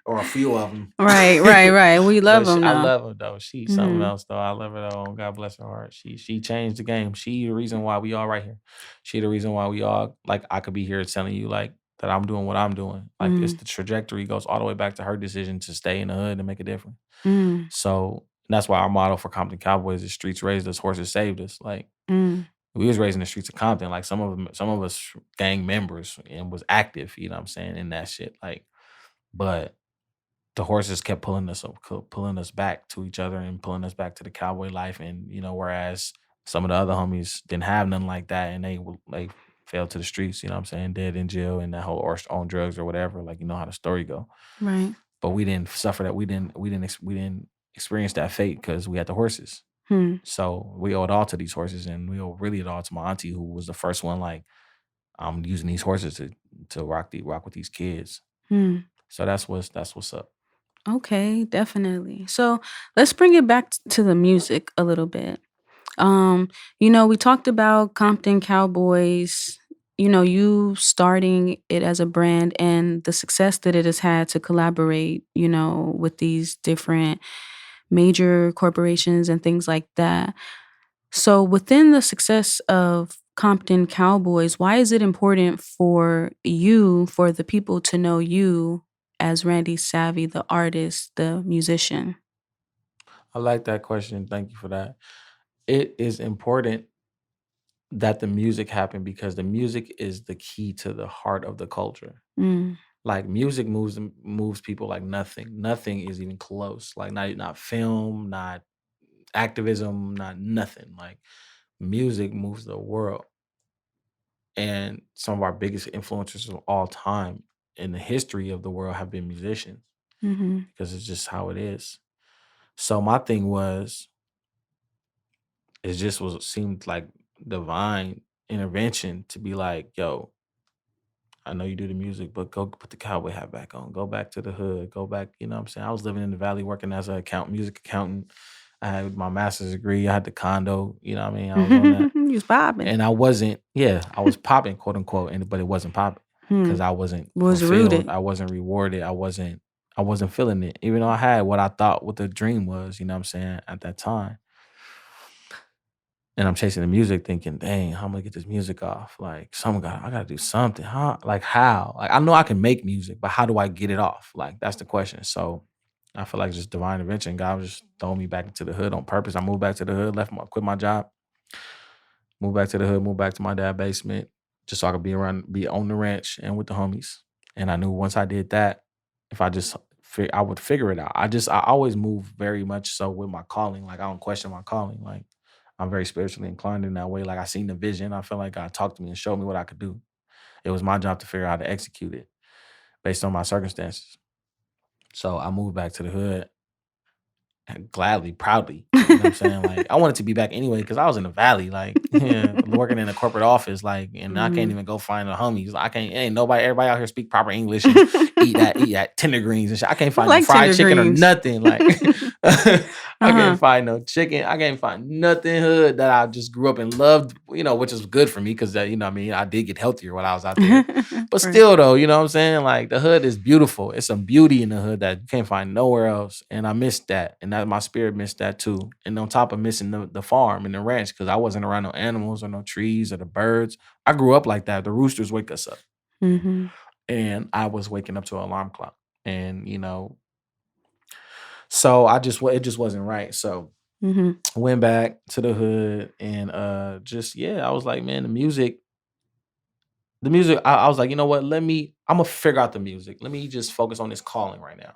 Or a few of them. Right. We love them. I love her though. She's something else though. I love her though. God bless her heart. She changed the game. She the reason why we all right here. She the reason why we all like I could be here telling you like that I'm doing what I'm doing. Like it's the trajectory goes all the way back to her decision to stay in the hood and make a difference. So that's why our motto for Compton Cowboys is streets raised us, horses saved us. Like we was raised in the streets of Compton. Like some of us gang members and was active, you know what I'm saying, in that shit. Like, but the horses kept pulling us back to each other and pulling us back to the cowboy life. And, whereas some of the other homies didn't have nothing like that, and they fell to the streets, you know what I'm saying, dead in jail and that whole or on drugs or whatever. Like, you know how the story go. Right. But we didn't suffer that. We didn't experience that fate because we had the horses. So we owe it all to these horses, and we owe really it all to my auntie, who was the first one. Like, I'm using these horses to rock with these kids. So that's what's up. Okay, definitely. So let's bring it back to the music a little bit. We talked about Compton Cowboys, you starting it as a brand and the success that it has had to collaborate, with these different major corporations and things like that. So within the success of Compton Cowboys, why is it important for you, for the people to know you as Randy Savvy, the artist, the musician? I like that question. Thank you for that. It is important that the music happen because the music is the key to the heart of the culture. Mm, Like music moves people like nothing. Nothing is even close. Like not film, not activism, not nothing. Like music moves the world. And some of our biggest influencers of all time in the history of the world have been musicians mhm, because it's just how it is. So my thing was, it just was seemed like divine intervention to be like, yo, I know you do the music, but go put the cowboy hat back on. Go back to the hood. Go back. You know what I'm saying? I was living in the valley working as music accountant. I had my master's degree. I had the condo. You know what I mean? I was on that. You was popping. And I wasn't, yeah, I was popping, quote unquote, but it wasn't popping Hmm. because I wasn't Was fulfilled. rooted. I wasn't rewarded. I wasn't feeling it. Even though I had what I thought what the dream was, you know what I'm saying, at that time. And I'm chasing the music thinking, dang, how am I gonna get this music off? Like, I gotta do something. Huh? Like how? Like I know I can make music, but how do I get it off? Like that's the question. So I feel like just divine intervention. God was just throwing me back into the hood on purpose. I moved back to the hood, quit my job, moved back to the hood, moved back to my dad's basement, just so I could be on the ranch and with the homies. And I knew once I did that, if I just I would figure it out. I always move very much so with my calling. Like I don't question my calling. Like I'm very spiritually inclined in that way. Like I seen the vision. I felt like God talked to me and showed me what I could do. It was my job to figure out how to execute it based on my circumstances. So I moved back to the hood and gladly, proudly. You know what I'm saying? Like I wanted to be back anyway because I was in the valley, like yeah, working in a corporate office, like, and I can't Mhm. even go find the homies. I can't. Ain't nobody. Everybody out here speak proper English and eat that tender greens and shit. I can't I find no like fried tender chicken or greens. nothing. Like I Uh-huh. can't find no chicken. I can't find nothing hood that I just grew up and loved. You know, which is good for me because you know, what I mean, I did get healthier when I was out there. But Right. still, though, you know what I'm saying? Like the hood is beautiful. It's some beauty in the hood that you can't find nowhere else. And I missed that. And that my spirit missed that too. And on top of missing the farm and the ranch, because I wasn't around no animals or no trees or the birds. I grew up like that. The roosters wake us up. Mhm. And I was waking up to an alarm clock. And, you know, so it just wasn't right. So Mhm. I went back to the hood and just I was like, man, I was like, you know what? I'm gonna figure out the music. Let me just focus on this calling right now.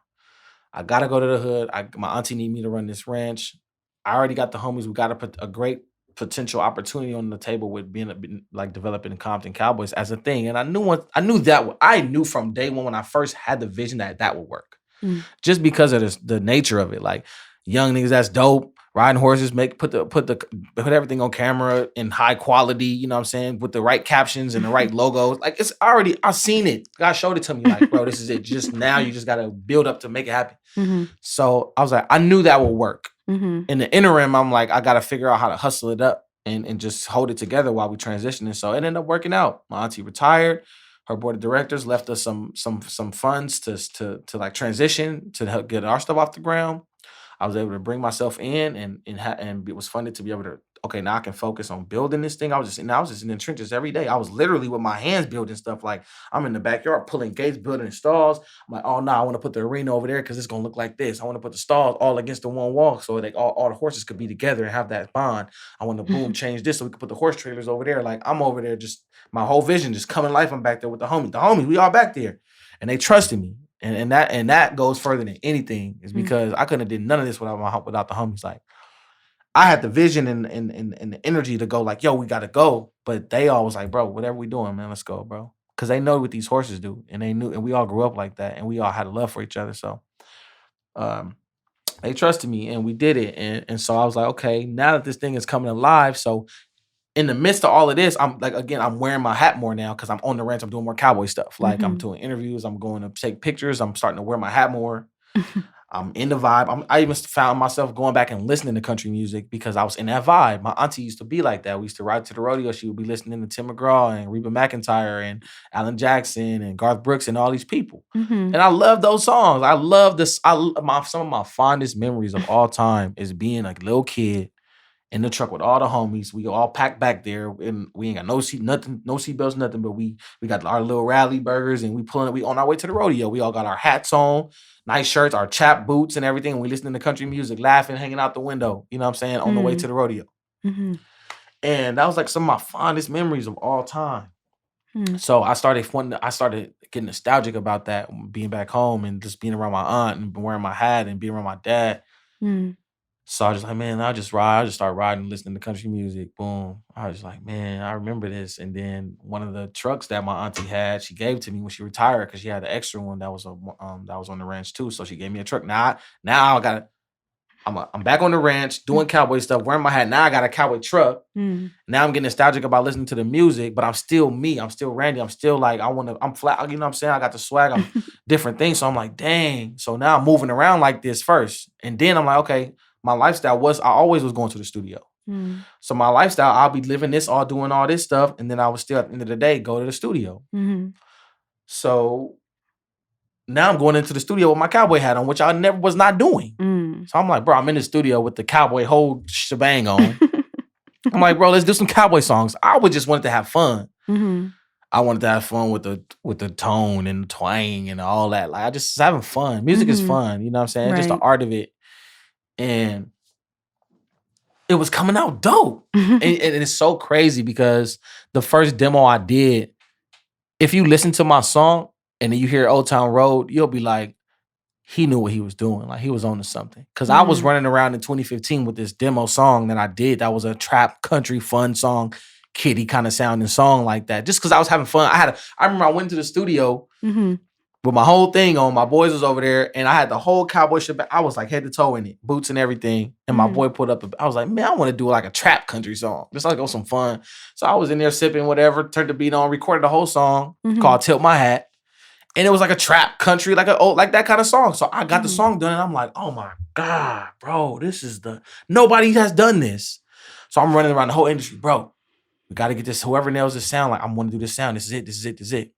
I gotta go to the hood. My auntie need me to run this ranch. I already got the homies. We got a great potential opportunity on the table with like developing the Compton Cowboys as a thing. And I knew from day one when I first had the vision that would work Mm. just because of the nature of it. Like young niggas, that's dope. Riding horses, put everything on camera in high quality. You know what I'm saying, with the right captions and the right logos. Like it's already, I seen it. God showed it to me. Like, bro, this is it. Just now, you just gotta build up to make it happen. Mhm. So I was like, I knew that would work. Mhm. In the interim, I'm like, I gotta figure out how to hustle it up and just hold it together while we transitioning. So it ended up working out. My auntie retired. Her board of directors left us some funds to like transition to help get our stuff off the ground. I was able to bring myself in and it was funded to be able to, okay, now I can focus on building this thing. I was just in the trenches every day. I was literally with my hands building stuff. Like I'm in the backyard pulling gates, building stalls. I'm like, oh no, I want to put the arena over there because it's gonna look like this. I want to put the stalls all against the one wall so that all the horses could be together and have that bond. I want to boom change this so we could put the horse trailers over there. Like I'm over there, just my whole vision just coming life. I'm back there with the homies. The homies, we all back there. And they trusted me. And that goes further than anything is Mm. because I couldn't have did none of this without the homies. Like I had the vision and the energy to go like, yo, we gotta go. But they all was like, bro, whatever we doing, man, let's go, bro. Cause they know what these horses do. And they knew, and we all grew up like that, and we all had a love for each other. So um they trusted me and we did it. And so I was like, okay, now that this thing is coming alive. So in the midst of all of this, I'm like, again, I'm wearing my hat more now because I'm on the ranch. I'm doing more cowboy stuff. Like I'm Mhm. doing interviews. I'm going to take pictures. I'm starting to wear my hat more. I'm in the vibe. I even found myself going back and listening to country music because I was in that vibe. My auntie used to be like that. We used to ride to the rodeo. She would be listening to Tim McGraw and Reba McEntire and Alan Jackson and Garth Brooks and all these people. Mm-hmm. And I love those songs. I love this. Some of my fondest memories of all time is being a little kid in the truck with all the homies. We all packed back there, and we ain't got no seat belts, nothing. But we got our little rally burgers, and we on our way to the rodeo. We all got our hats on, nice shirts, our chap boots, and everything. And we listening to country music, laughing, hanging out the window. You know what I'm saying? On the way to the rodeo. Mm-hmm. And that was like some of my fondest memories of all time. So I started getting nostalgic about that, being back home and just being around my aunt and wearing my hat and being around my dad. So I was just like, man, I just start riding, listening to country music. Boom. I was like, man, I remember this. And then one of the trucks that my auntie had, she gave to me when she retired because she had an extra one that was on the ranch too. So she gave me a truck. Now I got I'm back on the ranch doing cowboy stuff, wearing my hat. Now I got a cowboy truck. Now I'm getting nostalgic about listening to the music, but I'm still me. I'm still Randy. I'm still like, I'm flat. You know what I'm saying? I got the swag. I'm different things. So I'm like, dang. So now I'm moving around like this first. And then I'm like, okay, my lifestyle I always was going to the studio. So my lifestyle, I'll be living this, doing all this stuff. And then I would still at the end of the day, go to the studio. So now I'm going into the studio with my cowboy hat on, which I never was not doing. So I'm like, bro, I'm in the studio with the cowboy whole shebang on. I'm like, bro, let's do some cowboy songs. I would just wanted to have fun. I wanted to have fun with the tone and the twang and all that. Like I just having fun. Music is fun. You know what I'm saying? Right. Just the art of it. And it was coming out dope. And it's so crazy because the first demo I did, if you listen to my song and then you hear Old Town Road, you'll be like, he knew what he was doing. Like he was on to something. Because I was running around in 2015 with this demo song that I did. That was a trap country fun song, kiddie kind of sounding song like that. Just because I was having fun. I remember I went to the studio with my whole thing on. My boys was over there and I had the whole cowboy shit. I was like head to toe in it, boots and everything. And my boy put up, I was like, man, I want to do like a trap country song. Just like on some fun. So I was in there sipping whatever, turned the beat on, recorded the whole song called Tilt My Hat. And it was like a trap country, like that kind of song. So I got the song done and I'm like, oh my God, bro, nobody has done this. So I'm running around the whole industry, bro. We got to get this, whoever nails this sound, like, I'm going to do this sound. This is it.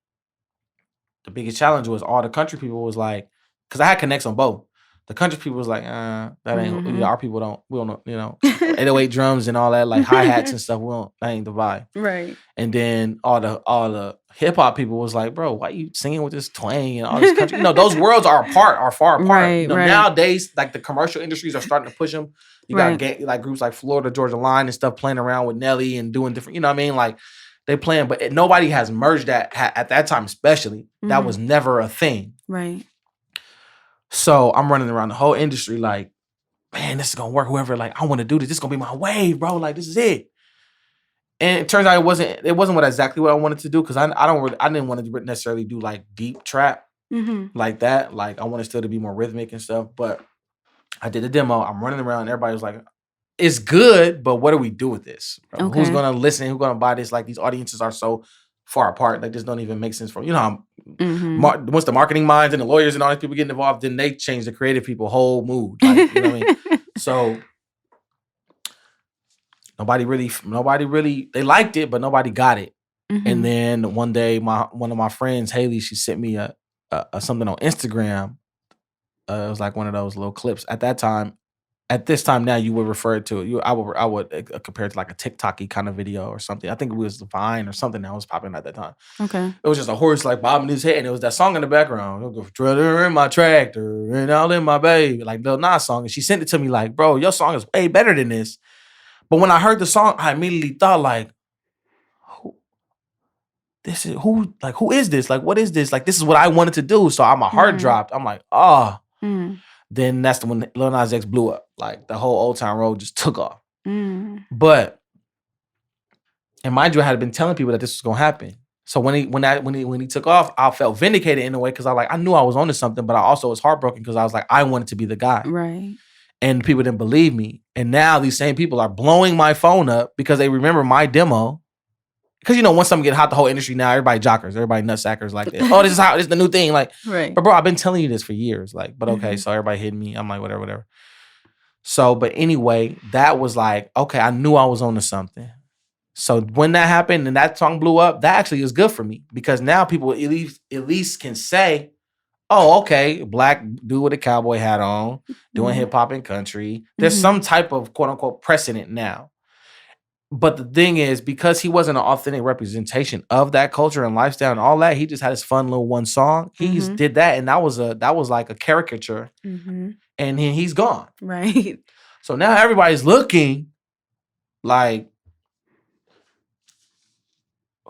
The biggest challenge was all the country people was like, because I had connects on both. The country people was like, that ain't, our people we don't know, 808 drums and all that, like hi-hats and stuff, that ain't the vibe. Right. And then all the hip-hop people was like, bro, why you singing with this twang and all this country? Those worlds are far apart. Right, nowadays, like the commercial industries are starting to push them. You got like groups like Florida Georgia Line and stuff playing around with Nelly and doing different, you know what I mean? Like they playing, but nobody has merged that at that time, especially. That was never a thing. Right. So I'm running around the whole industry like, man, this is gonna work. Whoever, like, I want to do this. This is gonna be my wave, bro. Like, this is it. And it turns out it wasn't exactly what I wanted to do because I didn't want to necessarily do like deep trap like that. Like I wanted still to be more rhythmic and stuff. But I did a demo. I'm running around. And everybody was like, it's good, but what do we do with this? Okay. Who's gonna listen? Who's gonna buy this? Like these audiences are so far apart. Like this don't even make sense for how once the marketing minds and the lawyers and all these people getting involved, then they change the creative people's whole mood. Like, you know what I mean? So nobody really they liked it, but nobody got it. And then one day one of my friends, Haley, she sent me a something on Instagram. It was like one of those little clips. At this time now, you would refer to I would compare it to like a TikTok-y kind of video or something. I think it was the Vine or something that was popping at that time. Okay. It was just a horse like bobbing his head, and it was that song in the background. It'll go, "Trailer in my tractor and all in my baby," like Lil Nas song. And she sent it to me like, bro, your song is way better than this. But when I heard the song, I immediately thought like, who is this? Like, what is this? Like, this is what I wanted to do. So my heart dropped. I'm like, Then that's when Lil Nas X blew up. Like the whole Old Town Road just took off. But, and mind you, I had been telling people that this was gonna happen. So when he took off, I felt vindicated in a way because I knew I was onto something, but I also was heartbroken because I was like, I wanted to be the guy. Right. And people didn't believe me. And now these same people are blowing my phone up because they remember my demo because you know, once something get hot, the whole industry now, everybody jockers, everybody nutsackers like that. Oh, this is how this is the new thing. Like, Right. but bro, I've been telling you this for years. Like, but okay, so everybody hitting me. I'm like, whatever. So, but anyway, that was like, okay, I knew I was on to something. So when that happened and that song blew up, that actually is good for me because now people at least can say, oh, okay, black dude with a cowboy hat on, doing hip hop and country. There's some type of quote unquote precedent now. But the thing is, because he wasn't an authentic representation of that culture and lifestyle and all that, he just had his fun little one song. He just did that, and that was like a caricature, and he's gone. Right. So now everybody's looking like,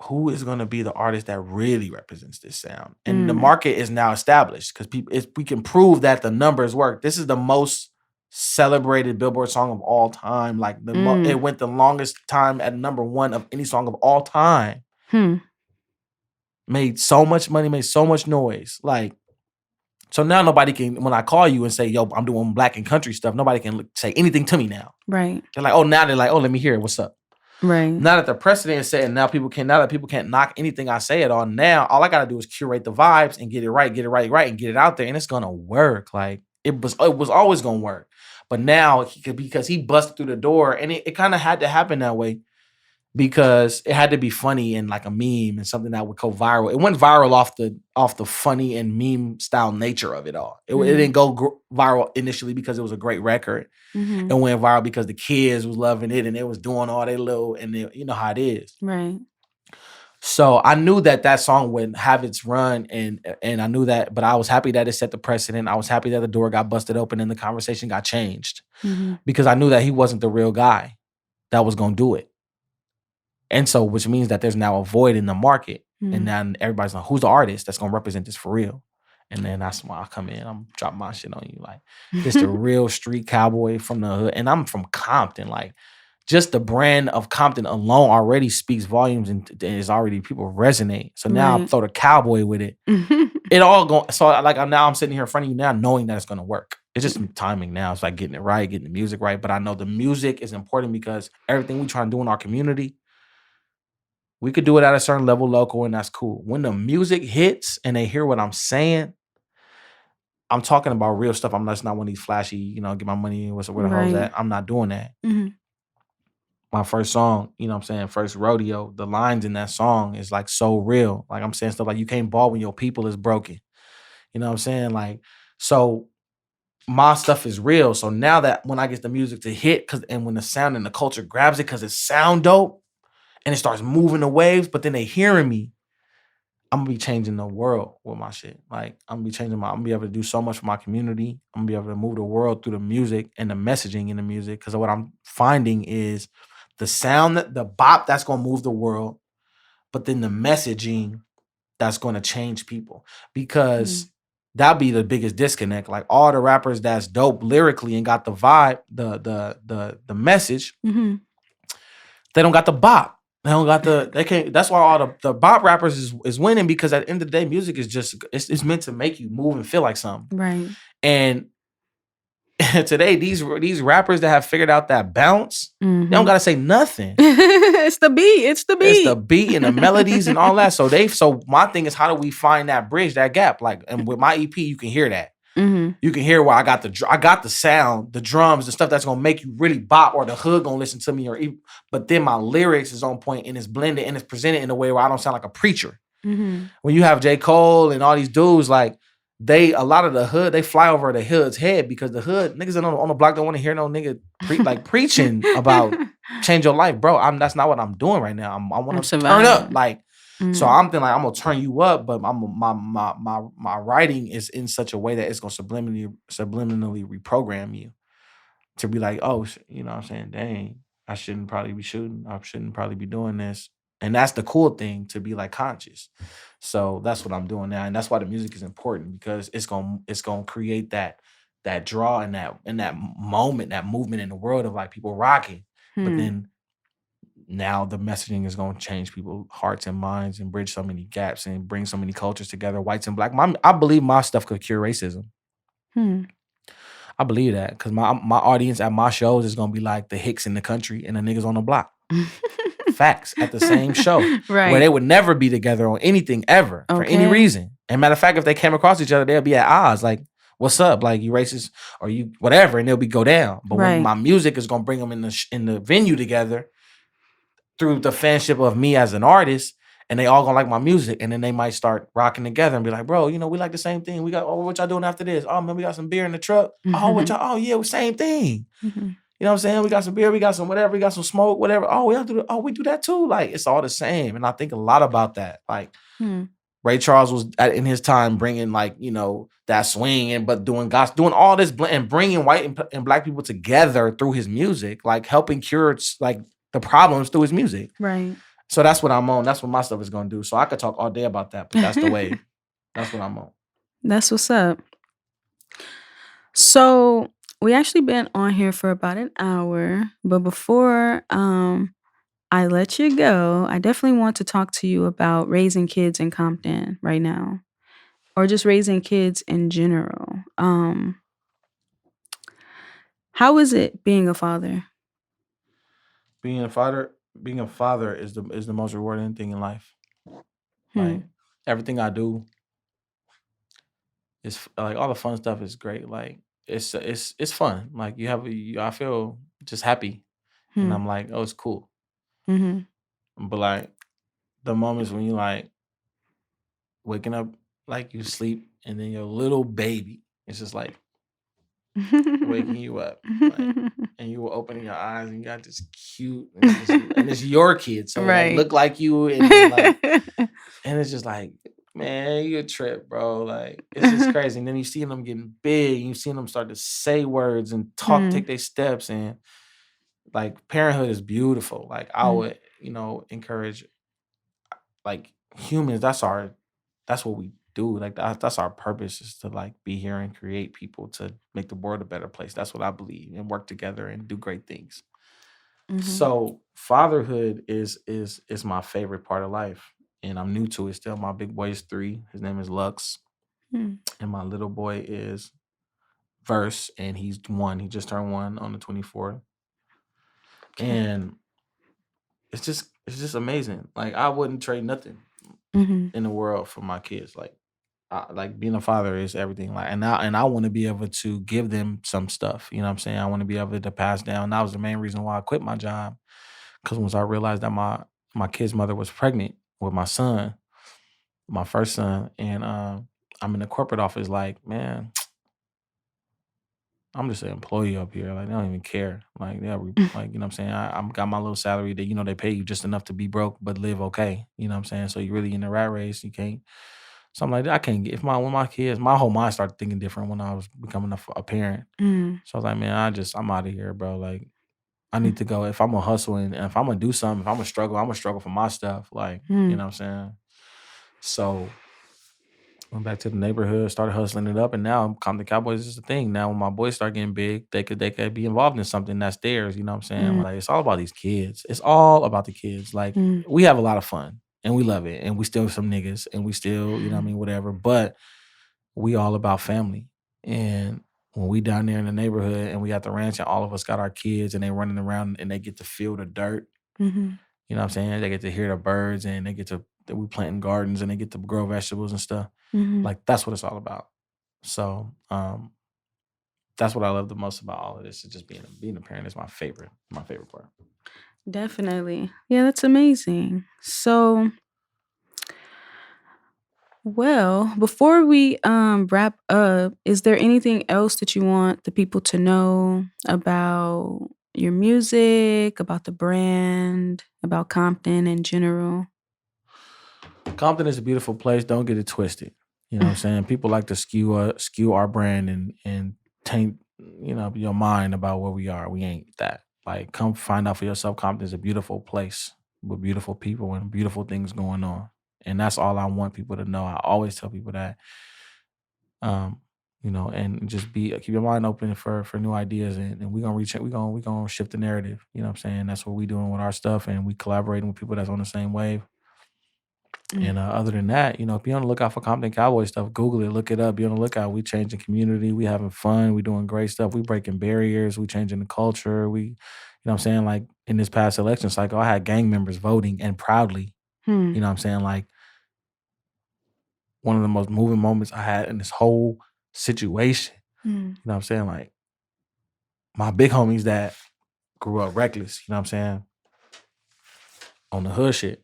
who is going to be the artist that really represents this sound? And the market is now established because we can prove that the numbers work. This is the most celebrated Billboard song of all time. Like it went the longest time at number one of any song of all time. Made so much money, made so much noise. Like, so now nobody can, when I call you and say, yo, I'm doing black and country stuff, nobody can say anything to me now. Right. They're like, oh, let me hear it. What's up? Right. Now that the precedent is set, and now that people can't knock anything I say it on. Now all I gotta do is curate the vibes and get it right, and get it out there, and it's gonna work. Like it was always gonna work. But now because he busted through the door, and it kind of had to happen that way because it had to be funny and like a meme and something that would go viral. It went viral off the funny and meme style nature of it all. It didn't go viral initially because it was a great record. It went viral because the kids was loving it and they was doing all their little, and you know how it is. Right. So I knew that song would have its run, and I knew that, but I was happy that it set the precedent. I was happy that the door got busted open and the conversation got changed because I knew that he wasn't the real guy that was going to do it. And so, which means that there's now a void in the market. And then everybody's like, who's the artist that's going to represent this for real? And then that's why I come in, I'm drop my shit on you. Like, this the real street cowboy from the hood. And I'm from Compton. Like, just the brand of Compton alone already speaks volumes and is already, people resonate. So now I throw the cowboy with it. It all going, so like now I'm sitting here in front of you now knowing that it's going to work. It's just timing now. It's like getting it right, getting the music right. But I know the music is important because everything we try to do in our community, we could do it at a certain level local, and that's cool. When the music hits and they hear what I'm saying, I'm talking about real stuff. I'm not one of these flashy, get my money, where the hell's at? I'm not doing that. My first song, you know what I'm saying, first rodeo, the lines in that song is like so real. Like I'm saying stuff like, you can't ball when your people is broken. You know what I'm saying? Like, so my stuff is real. So now that when I get the music to hit, and when the sound and the culture grabs it because it sound dope and it starts moving the waves, but then they hearing me, I'm gonna be changing the world with my shit. Like I'm gonna be able to do so much for my community. I'm gonna be able to move the world through the music and the messaging in the music. Because what I'm finding is the sound, the bop that's gonna move the world, but then the messaging that's gonna change people. Because that'd be the biggest disconnect. Like all the rappers that's dope lyrically and got the vibe, the message, they don't got the bop. They don't got they can't. That's why all the bop rappers is winning, because at the end of the day, music is just it's meant to make you move and feel like something. Right. And today, these rappers that have figured out that bounce, they don't gotta say nothing. It's the beat. It's the beat. It's the beat and the melodies and all that. So my thing is, how do we find that bridge, that gap? Like, and with my EP, you can hear that. You can hear where I got the sound, the drums, the stuff that's gonna make you really bop, or the hood gonna listen to me, but then my lyrics is on point and it's blended and it's presented in a way where I don't sound like a preacher. When you have J. Cole and all these dudes, like a lot of the hood, they fly over the hood's head, because the hood niggas on the block don't want to hear no nigga preaching about change your life, bro. That's not what I'm doing right now. I want to turn up, like. So I'm thinking like, I'm gonna turn you up, but my writing is in such a way that it's gonna subliminally reprogram you to be like, oh, you know what I'm saying? Dang, I shouldn't probably be shooting. I shouldn't probably be doing this. And that's the cool thing, to be like conscious. So that's what I'm doing now, and that's why the music is important, because it's gonna create that draw and that moment, that movement in the world of like people rocking, but then. Now the messaging is going to change people's hearts and minds and bridge so many gaps and bring so many cultures together, whites and black. I believe my stuff could cure racism. I believe that, because my audience at my shows is going to be like the Hicks in the country and the niggas on the block. Facts at the same show. Right. Where they would never be together on anything ever for any Okay. reason. And matter of fact, if they came across each other, they'd be at odds. Like, what's up? Like, you racist or you whatever, and they'll be go down. But when Right. my music is gonna bring them in the venue together through the fanship of me as an artist, and they all gonna like my music, and then they might start rocking together and be like, bro, we like the same thing. We got, what y'all doing after this? Oh man, we got some beer in the truck. Oh, what y'all? Oh yeah, same thing. You know what I'm saying? We got some beer, we got some whatever, we got some smoke, whatever. Oh, we do that too. Like, it's all the same. And I think a lot about that. Like, Ray Charles was in his time bringing like, that swing and but doing gospel, doing all this and bringing white and black people together through his music, like helping cure like the problems through his music. Right. So that's what I'm on. That's what my stuff is going to do. So I could talk all day about that, but that's the way. That's what I'm on. That's what's up. So we actually been on here for about an hour, but before I let you go, I definitely want to talk to you about raising kids in Compton right now, or just raising kids in general. How is it being a father? Being a father is the most rewarding thing in life. Like, everything I do is like, all the fun stuff is great. Like, it's fun. Like, I feel just happy, and I'm like, oh, it's cool. But like, the moments when you like waking up, like you sleep, and then your little baby, it's just like waking you up, like, and you were opening your eyes and you got this cute, and it's your kid, so Right. it look like you, and like, and it's just like, man, you a trip, bro. Like, it's just crazy. And then you see them getting big, you see them start to say words and talk, take their steps, and like, parenthood is beautiful. Like, I would, encourage, like, humans. That's what we do. Like, that's our purpose, is to like be here and create people to make the world a better place. That's what I believe, and work together and do great things. So fatherhood is my favorite part of life, and I'm new to it still. My big boy is 3. His name is Lux, and my little boy is Verse, and he's 1. He just turned 1 on the 24th, and it's just amazing. Like, I wouldn't trade nothing in the world for my kids. Like being a father is everything. Like, and I want to be able to give them some stuff. You know what I'm saying? I want to be able to pass down. That was the main reason why I quit my job, because once I realized that my kid's mother was pregnant with my son, my first son, and I'm in the corporate office. Like, man, I'm just an employee up here. Like, they don't even care. Like, like, you know what I'm saying? I'm got my little salary that, they pay you just enough to be broke but live okay. You know what I'm saying? So you really in the rat race. You can't. Something like that. I can't get when my kids, my whole mind started thinking different when I was becoming a parent. So I was like, man, I'm out of here, bro. Like, I need to go. If I'm gonna hustle and if I'm gonna do something, if I'm gonna struggle for my stuff. Like, you know what I'm saying? So went back to the neighborhood, started hustling it up, and now Compton Cowboys is the thing. Now when my boys start getting big, they could be involved in something that's theirs. You know what I'm saying? Like, it's all about these kids. It's all about the kids. Like, we have a lot of fun and we love it, and we still some niggas, and we still, you know what I mean, whatever. But we all about family. And when we down there in the neighborhood and we at the ranch and all of us got our kids and they running around and they get to feel the dirt, you know what I'm saying? They get to hear the birds, and we planting gardens, and they get to grow vegetables and stuff. Like, that's what it's all about. So that's what I love the most about all of this. Is just being a parent is my favorite part. Definitely. Yeah, that's amazing. So, well, before we wrap up, is there anything else that you want the people to know about your music, about the brand, about Compton in general? Compton is a beautiful place. Don't get it twisted. You know what I'm saying? People like to skew our brand and taint, your mind about where we are. We ain't that. Like, come find out for yourself. Compton is a beautiful place with beautiful people and beautiful things going on. And that's all I want people to know. I always tell people that. And just keep your mind open for new ideas, and we're gonna shift the narrative. You know what I'm saying? That's what we doing with our stuff, and we collaborating with people that's on the same wave. And other than that, be on the lookout for Compton Cowboy stuff. Google it, look it up. Be on the lookout. We changing community. We having fun. We doing great stuff. We breaking barriers. We changing the culture. We, know what I'm saying? Like in this past election cycle, I had gang members voting and proudly, Hmm. you know what I'm saying? Like one of the most moving moments I had in this whole situation. Hmm. You know what I'm saying? Like my big homies that grew up reckless, you know what I'm saying? On the hood shit.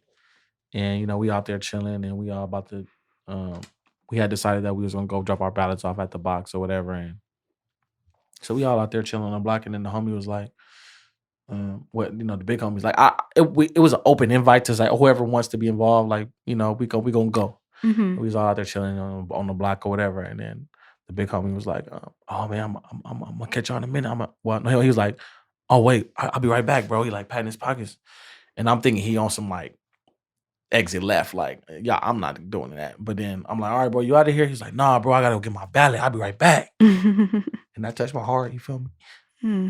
And, you know, we out there chilling and we all about to we had decided that we was gonna go drop our ballots off at the box or whatever. And so we all out there chilling on the block, and then the homie was like, what you know, the big homie's like, it was an open invite to like whoever wants to be involved, like, you know, we gonna go. Mm-hmm. We was all out there chilling on the block or whatever, and then the big homie was like, "Oh man, I'm gonna catch y'all in a minute." Well, no, he was like, "Oh wait, I'll be right back, bro." He like patting his pockets, and I'm thinking he on some like exit left, like, yeah, I'm not doing that. But then I'm like, "All right, bro, you out of here?" He's like, "Nah, bro, I gotta go get my ballot. I'll be right back." And that touched my heart. You feel me? Hmm.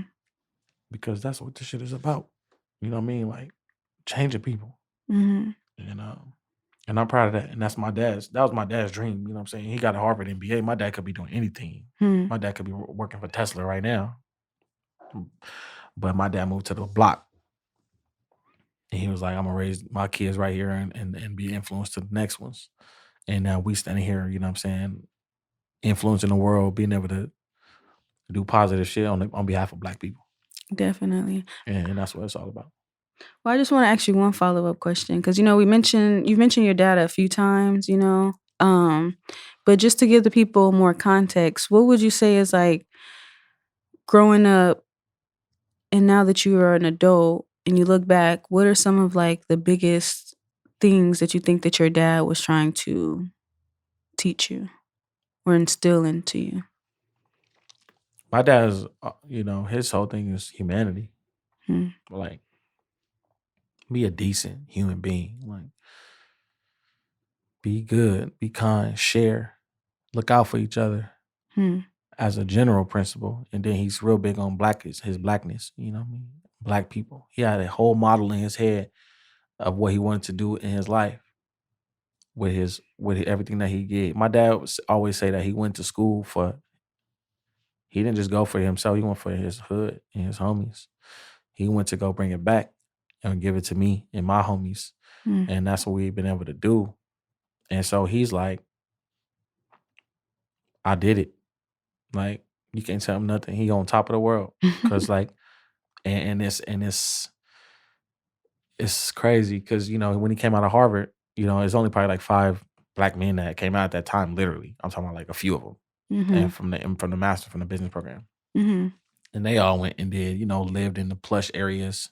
Because that's what this shit is about. You know what I mean? Like changing people. Mm-hmm. And I'm proud of that. And that's my dad's. That was my dad's dream. You know what I'm saying? He got a Harvard MBA. My dad could be doing anything. Hmm. My dad could be working for Tesla right now. But my dad moved to the block. And he was like, I'm gonna raise my kids right here and be influenced to the next ones. And now we standing here, you know what I'm saying, influencing the world, being able to do positive shit on behalf of Black people. Definitely. And that's what it's all about. Well, I just want to ask you one follow-up question because you've mentioned your dad a few times, but just to give the people more context, what would you say is like growing up and now that you are an adult and you look back, what are some of like the biggest things that you think that your dad was trying to teach you or instill into you? My dad's, you know, his whole thing is humanity. Hmm. Like, be a decent human being. Like, be good, be kind, share, look out for each other Hmm. as a general principle. And then he's real big on his blackness, you know what I mean? Black people. He had a whole model in his head of what he wanted to do in his life with everything that he did. My dad always say that he went to school he didn't just go for himself, he went for his hood and his homies. He went to go bring it back and give it to me and my homies. Hmm. And that's what we've been able to do. And so he's like, I did it. Like, you can't tell him nothing. He on top of the world. Cause like, it's crazy because, you know, when he came out of Harvard, you know, it's only probably like 5 Black men that came out at that time, literally. I'm talking about like a few of them. Mm-hmm. And from the master, from the business program. Mm-hmm. And they all went and did, you know, lived in the plush areas,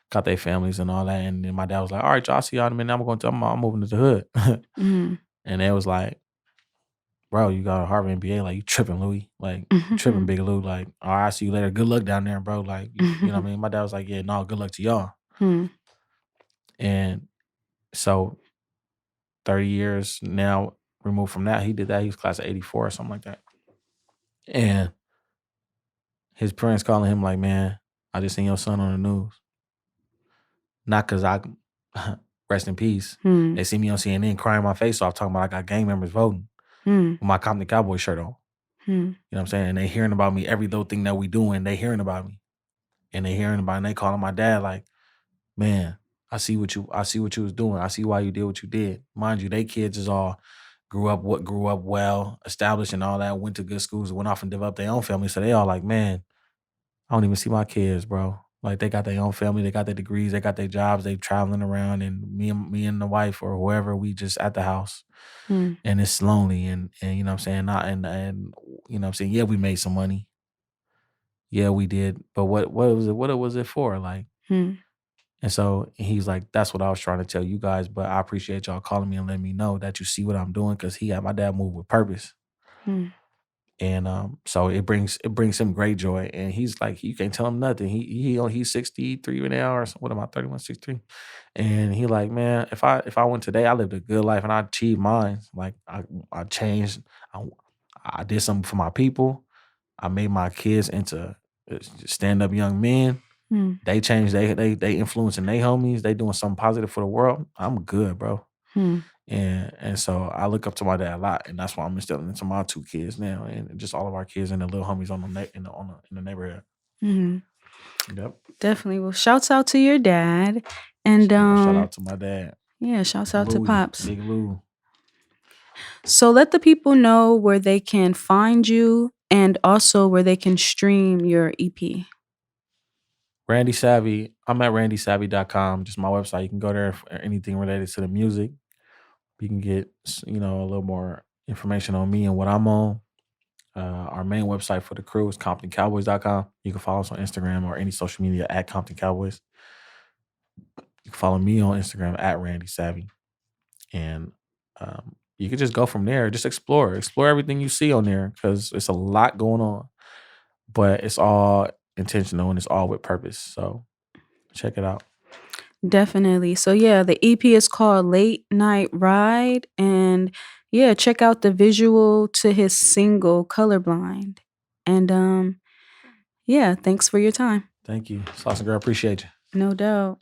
got their families and all that. And then my dad was like, all right, y'all, see y'all in a minute. I'm moving to the hood. Mm-hmm. And they was like, bro, you got a Harvard MBA, like you tripping, Louis. Like you tripping, Big Lou. Like, all right, I'll see you later. Good luck down there, bro. Like, you know what I mean? My dad was like, yeah, no, good luck to y'all. Hmm. And so 30 years now removed from that, he did that. He was class of 84 or something like that. And his parents calling him like, man, I just seen your son on the news. Not because I rest in peace. Hmm. They see me on CNN crying my face off talking about I got gang members voting Hmm. with my Compton Cowboys shirt on. Hmm. You know what I'm saying? And they hearing about me, every little thing that we doing, they hearing about me. And they calling my dad like, man, I see what you was doing. I see why you did what you did. Mind you, they kids is all grew up well, established and all that, went to good schools, went off and developed their own family. So they all like, man, I don't even see my kids, bro. Like they got their own family, they got their degrees, they got their jobs, they traveling around, and me and the wife or whoever, we just at the house. Hmm. And it's lonely and you know what I'm saying? Not and you know what I'm saying, yeah, we made some money. Yeah, we did. But what was it for? Like, Hmm. and so he's like, that's what I was trying to tell you guys, but I appreciate y'all calling me and letting me know that you see what I'm doing because my dad moved with purpose. Hmm. And so it brings him great joy. And he's like, you can't tell him nothing. He's 63 now or what am I, 31, 63? And he like, man, if I went today, I lived a good life and I achieved mine. Like I changed, I did something for my people. I made my kids into stand-up young men. Hmm. They changed, they influencing their homies, they doing something positive for the world. I'm good, bro. Hmm. And so I look up to my dad a lot, and that's why I'm instilling into my 2 kids now, and just all of our kids and the little homies in the neighborhood. Hmm. Yep. Definitely. Well, shouts out to your dad. And Shout out to my dad. yeah, shouts out to Louie, Pops. Big Lou. So let the people know where they can find you and also where they can stream your E EP. Randy Savvy. I'm at randysavvy.com, just my website. You can go there for anything related to the music. You can get, a little more information on me and what I'm on. Our main website for the crew is ComptonCowboys.com. You can follow us on Instagram or any social media at Compton Cowboys. You can follow me on Instagram at Randy Savvy. And you can just go from there. Just explore everything you see on there, because it's a lot going on, but it's all intentional and it's all with purpose. So check it out. Definitely. So yeah, the EP is called Late Night Ride. And yeah, check out the visual to his single Colorblind. And yeah, thanks for your time. Thank you, Slauson Girl. Appreciate you. No doubt.